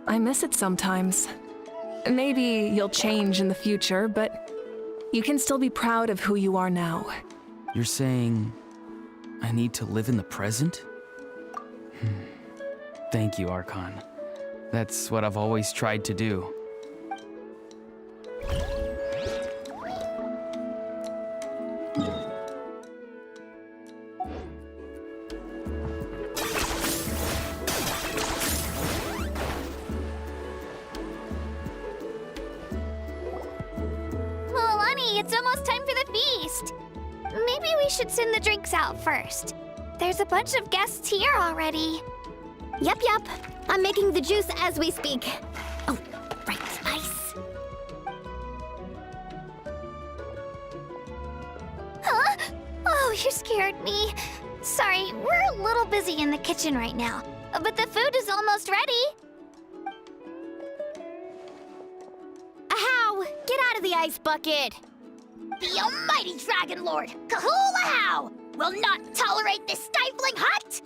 I miss it sometimes. Maybe you'll change in the future, but you can still be proud of who you are now. You're saying I need to live in the present? Thank you, Archon. That's what I've always tried to do. It's almost time for the feast. Maybe we should send the drinks out first. There's a bunch of guests here already. Yep. I'm making the juice as we speak. Oh, right, ice. Huh? Oh, you scared me. Sorry, we're a little busy in the kitchen right now, but the food is almost ready. Ahow! Get out of the ice bucket! The almighty Dragon Lord, Kahulahau, will not tolerate this stifling hut!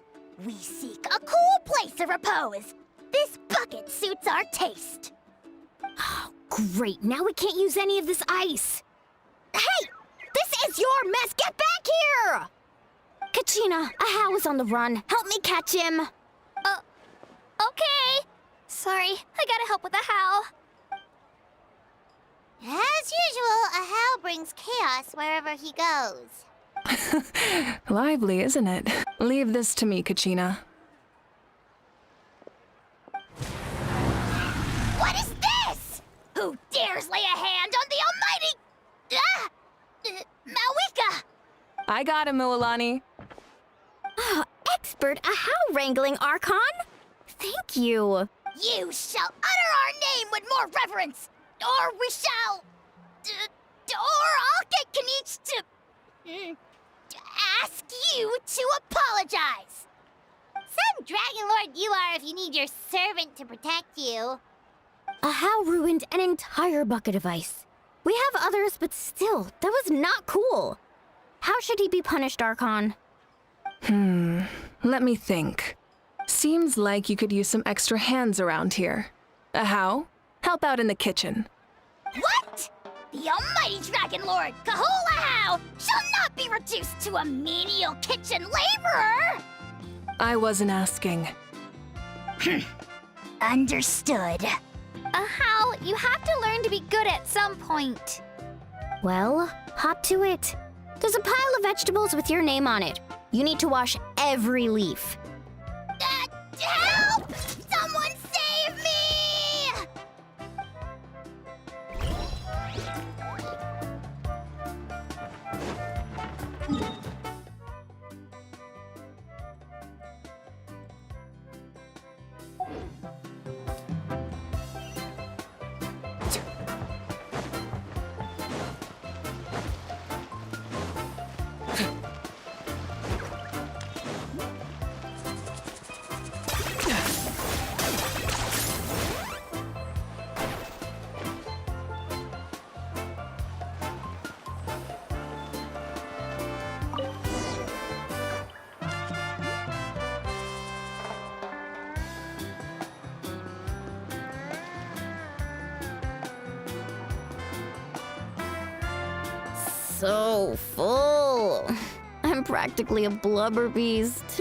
We seek a cool place of repose. This bucket suits our taste. Oh, great. Now we can't use any of this ice. Hey! This is your mess! Get back here! Kachina, Ahow is on the run. Help me catch him. Okay. Sorry, I gotta help with Ahow. As usual, Ahow brings chaos wherever he goes. Lively, isn't it? Leave this to me, Kachina. What is this? Who dares lay a hand on the almighty... Mawika! I got him, Mualani. Oh, expert Ahow wrangling, Archon. Thank you. You shall utter our name with more reverence, or we shall... or I'll get Kenichi to ask you to apologize. Some Dragon Lord you are if you need your servant to protect you. Ahow ruined an entire bucket of ice. We have others, but still, that was not cool. How should he be punished, Archon? Let me think. Seems like you could use some extra hands around here. How? Help out in the kitchen. What? The almighty Dragon Lord, Kahula shall not be reduced to a menial kitchen laborer! I wasn't asking. Understood. How? You have to learn to be good at some point. Well, hop to it. There's a pile of vegetables with your name on it. You need to wash every leaf. Help! Someone save me! So full. I'm practically a blubber beast.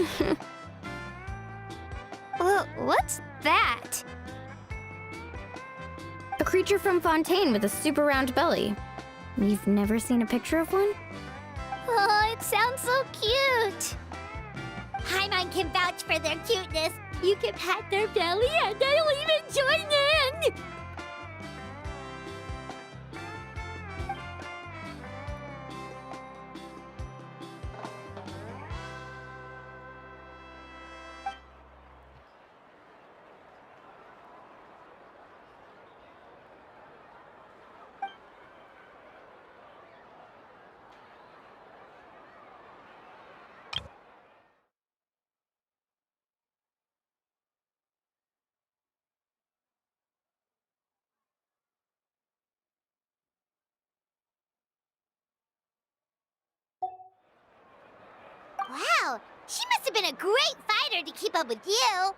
Well, what's that? A creature from Fontaine with a super round belly. You've never seen a picture of one? Oh, it sounds so cute. Paimon can vouch for their cuteness. You can pat their belly and they'll even join in. Wow, she must have been a great fighter to keep up with you.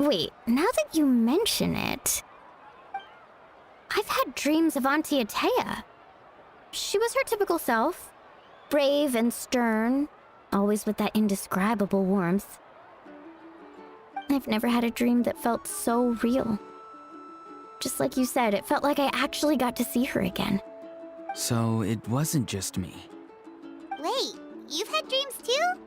Wait, now that you mention it, I've had dreams of Auntie Atea. She was her typical self, brave and stern, always with that indescribable warmth. I've never had a dream that felt so real. Just like you said, it felt like I actually got to see her again. So it wasn't just me. Wait, you've had dreams too?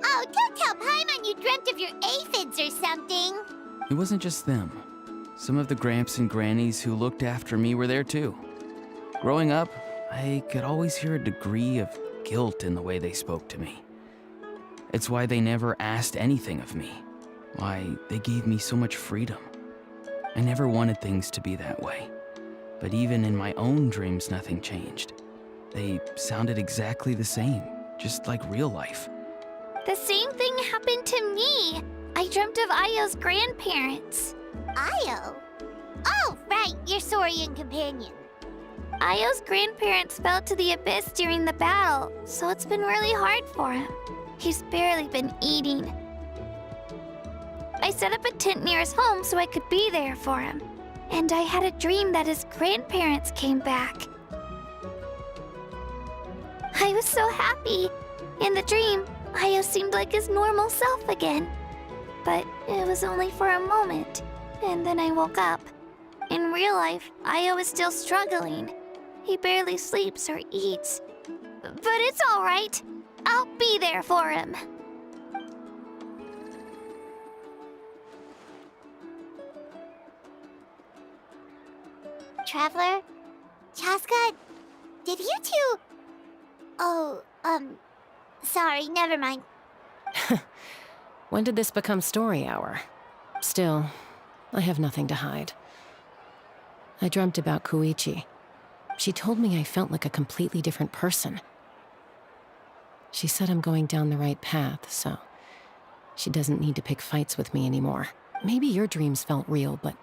Oh, don't tell Paimon you dreamt of your aphids or something. It wasn't just them. Some of the Gramps and Grannies who looked after me were there too. Growing up, I could always hear a degree of guilt in the way they spoke to me. It's why they never asked anything of me. Why they gave me so much freedom. I never wanted things to be that way. But even in my own dreams, nothing changed. They sounded exactly the same, just like real life. The same thing happened to me. I dreamt of Ayo's grandparents. Ayo? Oh, right, your Saurian companion. Ayo's grandparents fell to the abyss during the battle, so it's been really hard for him. He's barely been eating. I set up a tent near his home so I could be there for him. And I had a dream that his grandparents came back. I was so happy. In the dream, Ayo seemed like his normal self again. But it was only for a moment, and then I woke up. In real life, Ayo is still struggling. He barely sleeps or eats. But it's all right. I'll be there for him. Traveler? Chaska? Did you two... Oh, sorry, never mind. When did this become story hour? Still, I have nothing to hide. I dreamt about Koichi. She told me I felt like a completely different person. She said I'm going down the right path, so she doesn't need to pick fights with me anymore. Maybe your dreams felt real, but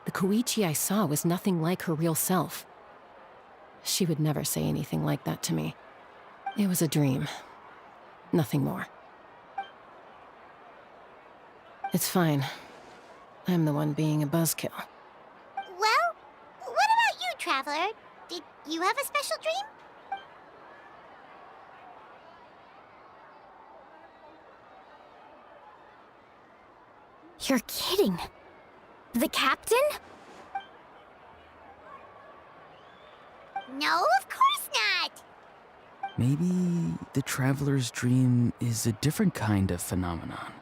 the Koichi I saw was nothing like her real self. She would never say anything like that to me. It was a dream. Nothing more. It's fine. I'm the one being a buzzkill. Well, what about you, Traveler? Did you have a special dream? You're kidding. The captain? No, of course not! Maybe the traveler's dream is a different kind of phenomenon.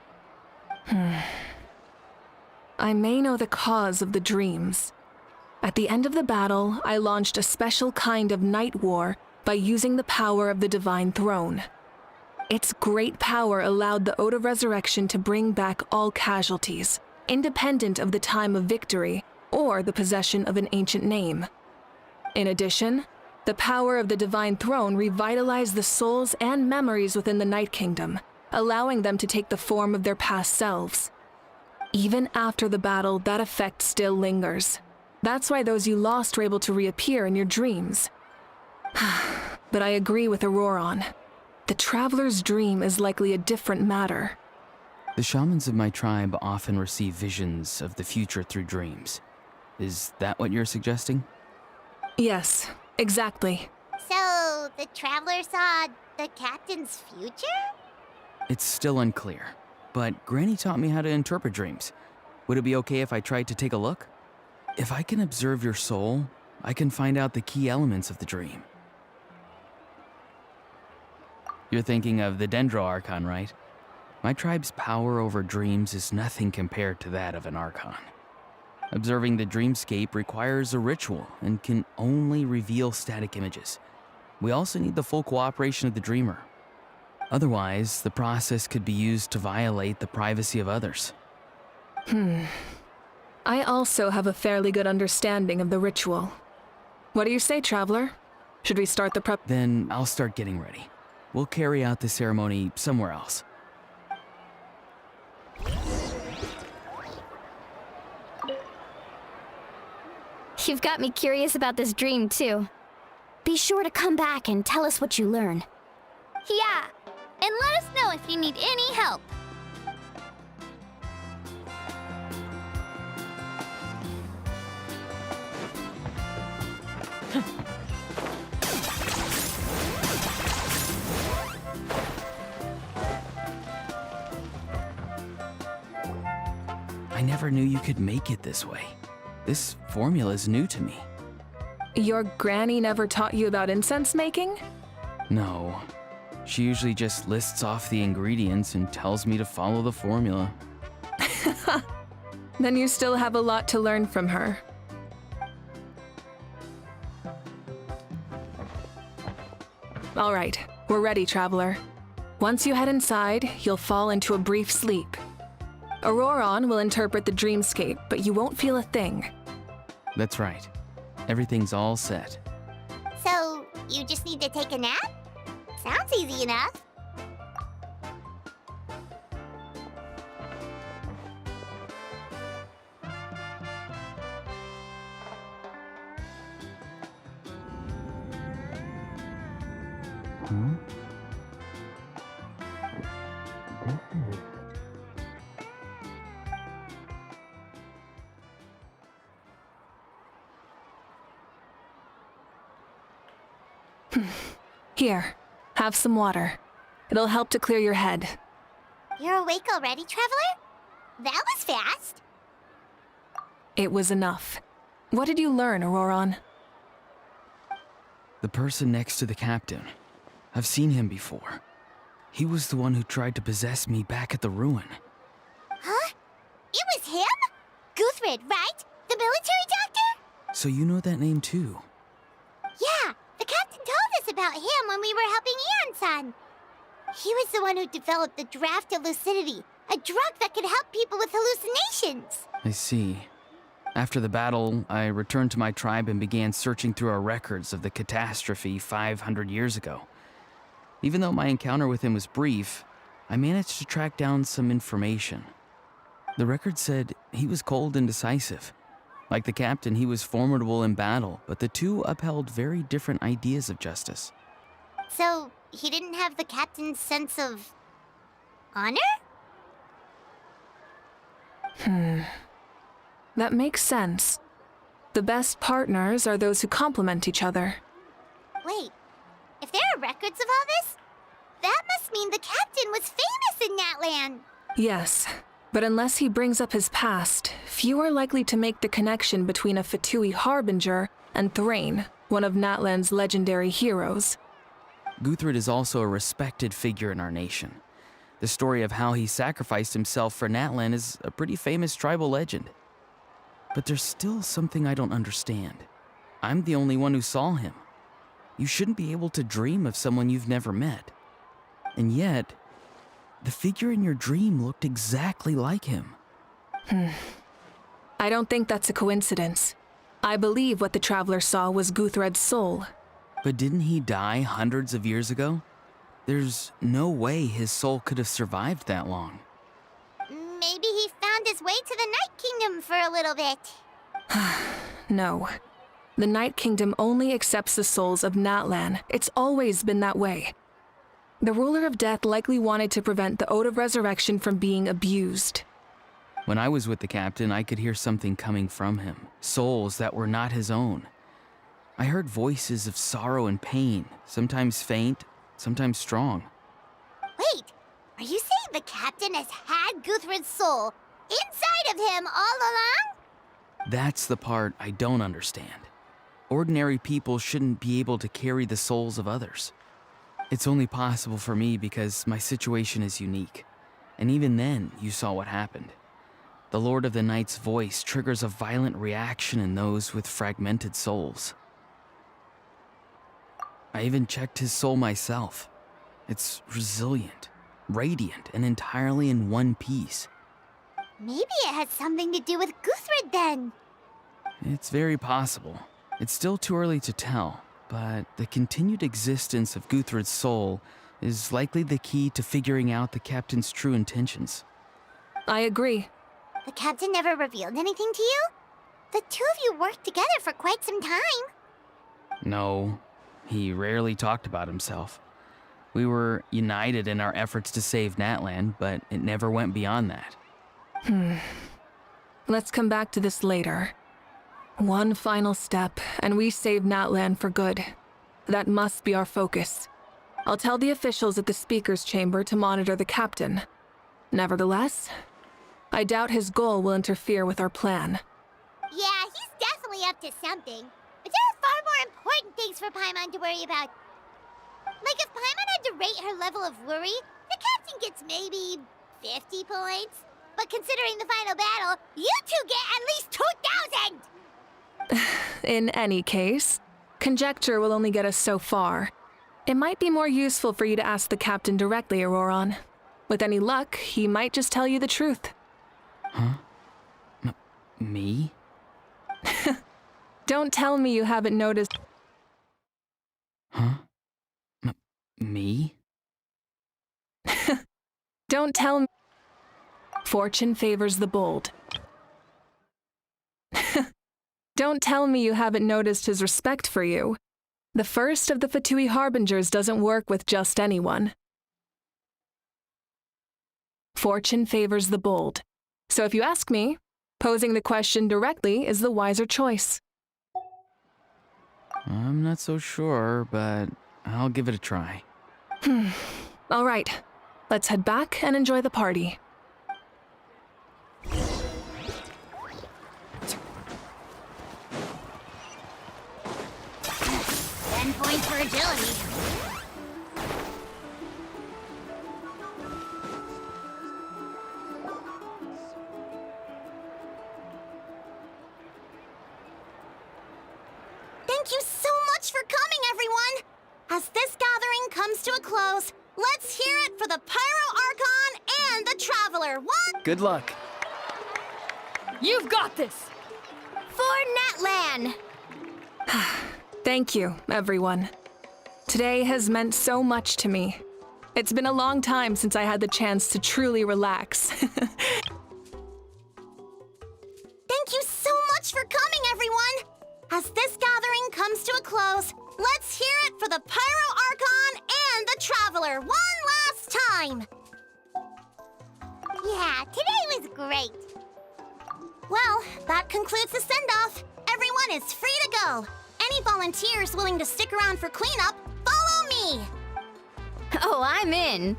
I may know the cause of the dreams. At the end of the battle, I launched a special kind of night war by using the power of the Divine Throne. Its great power allowed the Ode of Resurrection to bring back all casualties, independent of the time of victory or the possession of an ancient name. In addition, the power of the Divine Throne revitalized the souls and memories within the Night Kingdom, allowing them to take the form of their past selves. Even after the battle, that effect still lingers. That's why those you lost were able to reappear in your dreams. But I agree with Auroron. The Traveler's dream is likely a different matter. The shamans of my tribe often receive visions of the future through dreams. Is that what you're suggesting? Yes, exactly. So, the Traveler saw the Captain's future? It's still unclear, but Granny taught me how to interpret dreams. Would it be okay if I tried to take a look? If I can observe your soul, I can find out the key elements of the dream. You're thinking of the Dendro Archon, right? My tribe's power over dreams is nothing compared to that of an Archon. Observing the dreamscape requires a ritual and can only reveal static images. We also need the full cooperation of the dreamer. Otherwise, the process could be used to violate the privacy of others. I also have a fairly good understanding of the ritual. What do you say, Traveler? Should we start the prep? Then I'll start getting ready. We'll carry out the ceremony somewhere else. You've got me curious about this dream, too. Be sure to come back and tell us what you learn. Yeah, and let us know if you need any help. I never knew you could make it this way. This formula is new to me. Your granny never taught you about incense making? No. She usually just lists off the ingredients and tells me to follow the formula. Then you still have a lot to learn from her. All right, we're ready, Traveler. Once you head inside, you'll fall into a brief sleep. Auroron will interpret the dreamscape, but you won't feel a thing. That's right. Everything's all set. So, you just need to take a nap? Sounds easy enough. Here, have some water. It'll help to clear your head. You're awake already, Traveler? That was fast. It was enough. What did you learn, Auroron? The person next to the captain. I've seen him before. He was the one who tried to possess me back at the ruin. Huh? It was him? Guthrid, right? The military doctor? So you know that name too? Yeah, the captain told us about him when we were helping Eon-san. He was the one who developed the draft of lucidity, A drug that could help people with hallucinations. I see. After the battle, I returned to my tribe and began searching through our records of the catastrophe 500 years ago. Even though my encounter with him was brief, I managed to track down some information. The record said he was cold and decisive. Like the captain, he was formidable in battle, but the two upheld very different ideas of justice. So, he didn't have the captain's sense of honor? That makes sense. The best partners are those who complement each other. Wait, if there are records of all this, that must mean the captain was famous in Natlan. Yes, but unless he brings up his past, few are likely to make the connection between a Fatui harbinger and Thrain, one of Natlan's legendary heroes. Guthred is also a respected figure in our nation. The story of how he sacrificed himself for Natlan is a pretty famous tribal legend. But there's still something I don't understand. I'm the only one who saw him. You shouldn't be able to dream of someone you've never met. And yet, the figure in your dream looked exactly like him. I don't think that's a coincidence. I believe what the traveler saw was Guthred's soul. But didn't he die hundreds of years ago? There's no way his soul could have survived that long. Maybe he found his way to the Night Kingdom for a little bit. No. The Night Kingdom only accepts the souls of Natlan. It's always been that way. The ruler of death likely wanted to prevent the Ode of Resurrection from being abused. When I was with the captain, I could hear something coming from him, souls that were not his own. I heard voices of sorrow and pain, sometimes faint, sometimes strong. Wait, are you saying the captain has had Guthred's soul inside of him all along? That's the part I don't understand. Ordinary people shouldn't be able to carry the souls of others. It's only possible for me because my situation is unique. And even then, you saw what happened. The Lord of the Night's voice triggers a violent reaction in those with fragmented souls. I even checked his soul myself. It's resilient, radiant, and entirely in one piece. Maybe it has something to do with Guthred then. It's very possible. It's still too early to tell, but the continued existence of Guthred's soul is likely the key to figuring out the captain's true intentions. I agree. The captain never revealed anything to you? The two of you worked together for quite some time. No, he rarely talked about himself. We were united in our efforts to save Natlan, but it never went beyond that. Let's come back to this later. One final step, and we save Natlan for good. That must be our focus. I'll tell the officials at the speaker's chamber to monitor the captain. Nevertheless, I doubt his goal will interfere with our plan. Yeah, he's definitely up to something. But there are far more important things for Paimon to worry about. Like if Paimon had to rate her level of worry, the captain gets maybe 50 points. But considering the final battle, you two get at least 2,000! In any case, conjecture will only get us so far. It might be more useful for you to ask the captain directly, Auroron. With any luck, he might just tell you the truth. Huh? Me? Don't tell me you haven't noticed. Huh? Me? Don't tell me. Fortune favors the bold. Don't tell me you haven't noticed his respect for you. The first of the Fatui Harbingers doesn't work with just anyone. Fortune favors the bold. So if you ask me, posing the question directly is the wiser choice. I'm not so sure, but I'll give it a try. All right, let's head back and enjoy the party. 10 points for agility. Thank you so much for coming, everyone! As this gathering comes to a close, let's hear it for the Pyro Archon and and the Traveler. One. Good luck. You've got this! For Natlan! Thank you, everyone. Today has meant so much to me. It's been a long time since I had the chance to truly relax. Thank you so much for coming, everyone! As this gathering comes to a close, let's hear it for the Pyro Archon and the Traveler one last time! Yeah, today was great. Well, that concludes the send-off. Everyone is free to go. Any volunteers willing to stick around for cleanup, follow me! Oh, I'm in.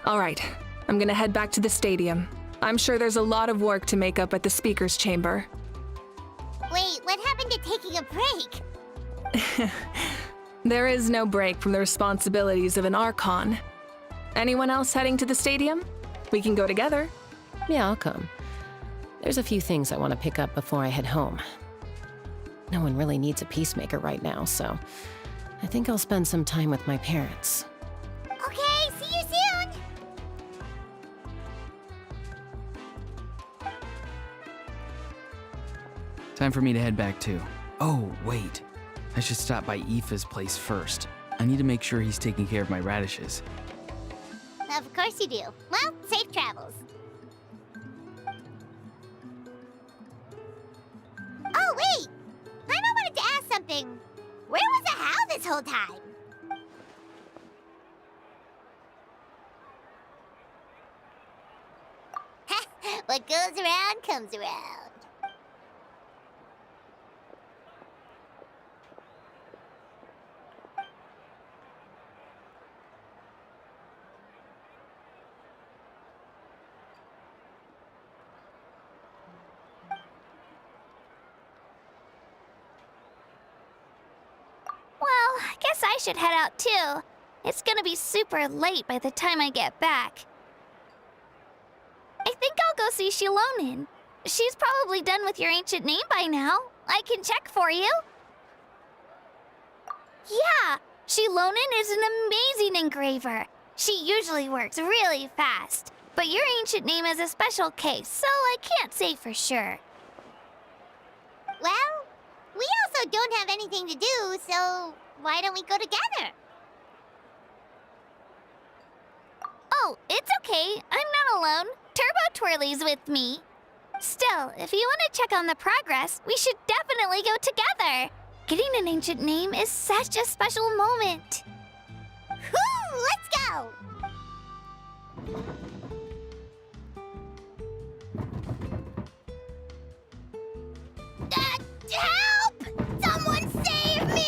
All right, I'm gonna head back to the stadium. I'm sure there's a lot of work to make up at the speaker's chamber. Wait, what happened to taking a break? There is no break from the responsibilities of an Archon. Anyone else heading to the stadium? We can go together. Yeah, I'll come. There's a few things I want to pick up before I head home. No one really needs a peacemaker right now, so I think I'll spend some time with my parents. Okay, see you soon! Time for me to head back too. Oh, wait. I should stop by Aoife's place first. I need to make sure he's taking care of my radishes. Of course you do. Well, safe travels. Oh, wait! I wanted to ask something. Where was the How this whole time? What goes around comes around. Well, I guess I should head out too. It's gonna be super late by the time I get back. I think I'll go see Shilonin. She's probably done with your ancient name by now. I can check for you. Yeah, Shilonin is an amazing engraver. She usually works really fast. But your ancient name is a special case, so I can't say for sure. Well, we also don't have anything to do, so why don't we go together? Oh, it's okay. I'm not alone. Turbo Twirly's with me. Still, if you want to check on the progress, we should definitely go together. Getting an ancient name is such a special moment. Whoo! Let's go! Help! Someone save me!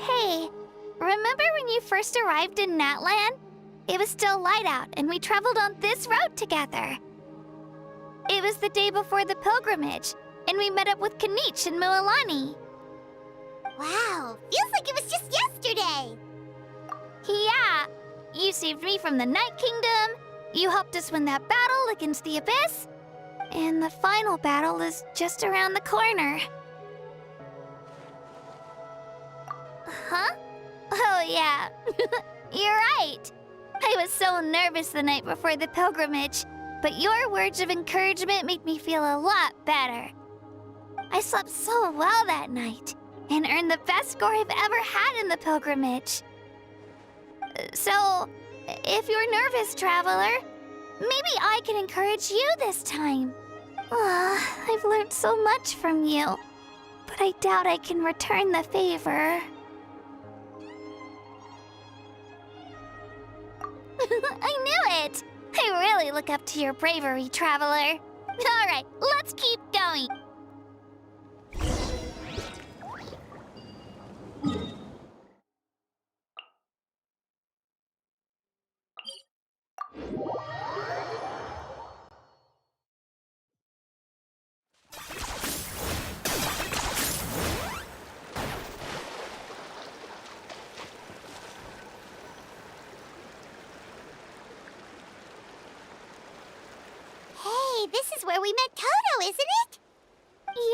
Hey, remember when you first arrived in Natlan? It was still light out, and we traveled on this road together. It was the day before the pilgrimage, and we met up with Kanich and Mualani. Wow, feels like it was just yesterday. Yeah, you saved me from the Night Kingdom, you helped us win that battle against the Abyss, and the final battle is just around the corner. Huh? Oh, yeah. You're right. I was so nervous the night before the pilgrimage, but your words of encouragement made me feel a lot better. I slept so well that night and earned the best score I've ever had in the pilgrimage. So, if you're nervous, traveler, maybe I can encourage you this time. I've learned so much from you, but I doubt I can return the favor. I knew it! I really look up to your bravery, traveler. All right, let's keep going. where we met Toto, isn't it?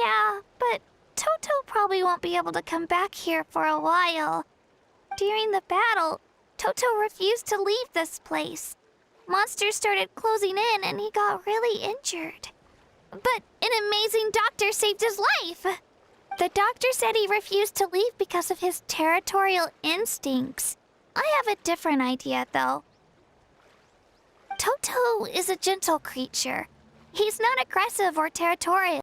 Yeah, but Toto probably won't be able to come back here for a while. During the battle, Toto refused to leave this place. Monsters started closing in and he got really injured. But an amazing doctor saved his life. The doctor said he refused to leave because of his territorial instincts. I have a different idea, though. Toto is a gentle creature. He's not aggressive or territorial.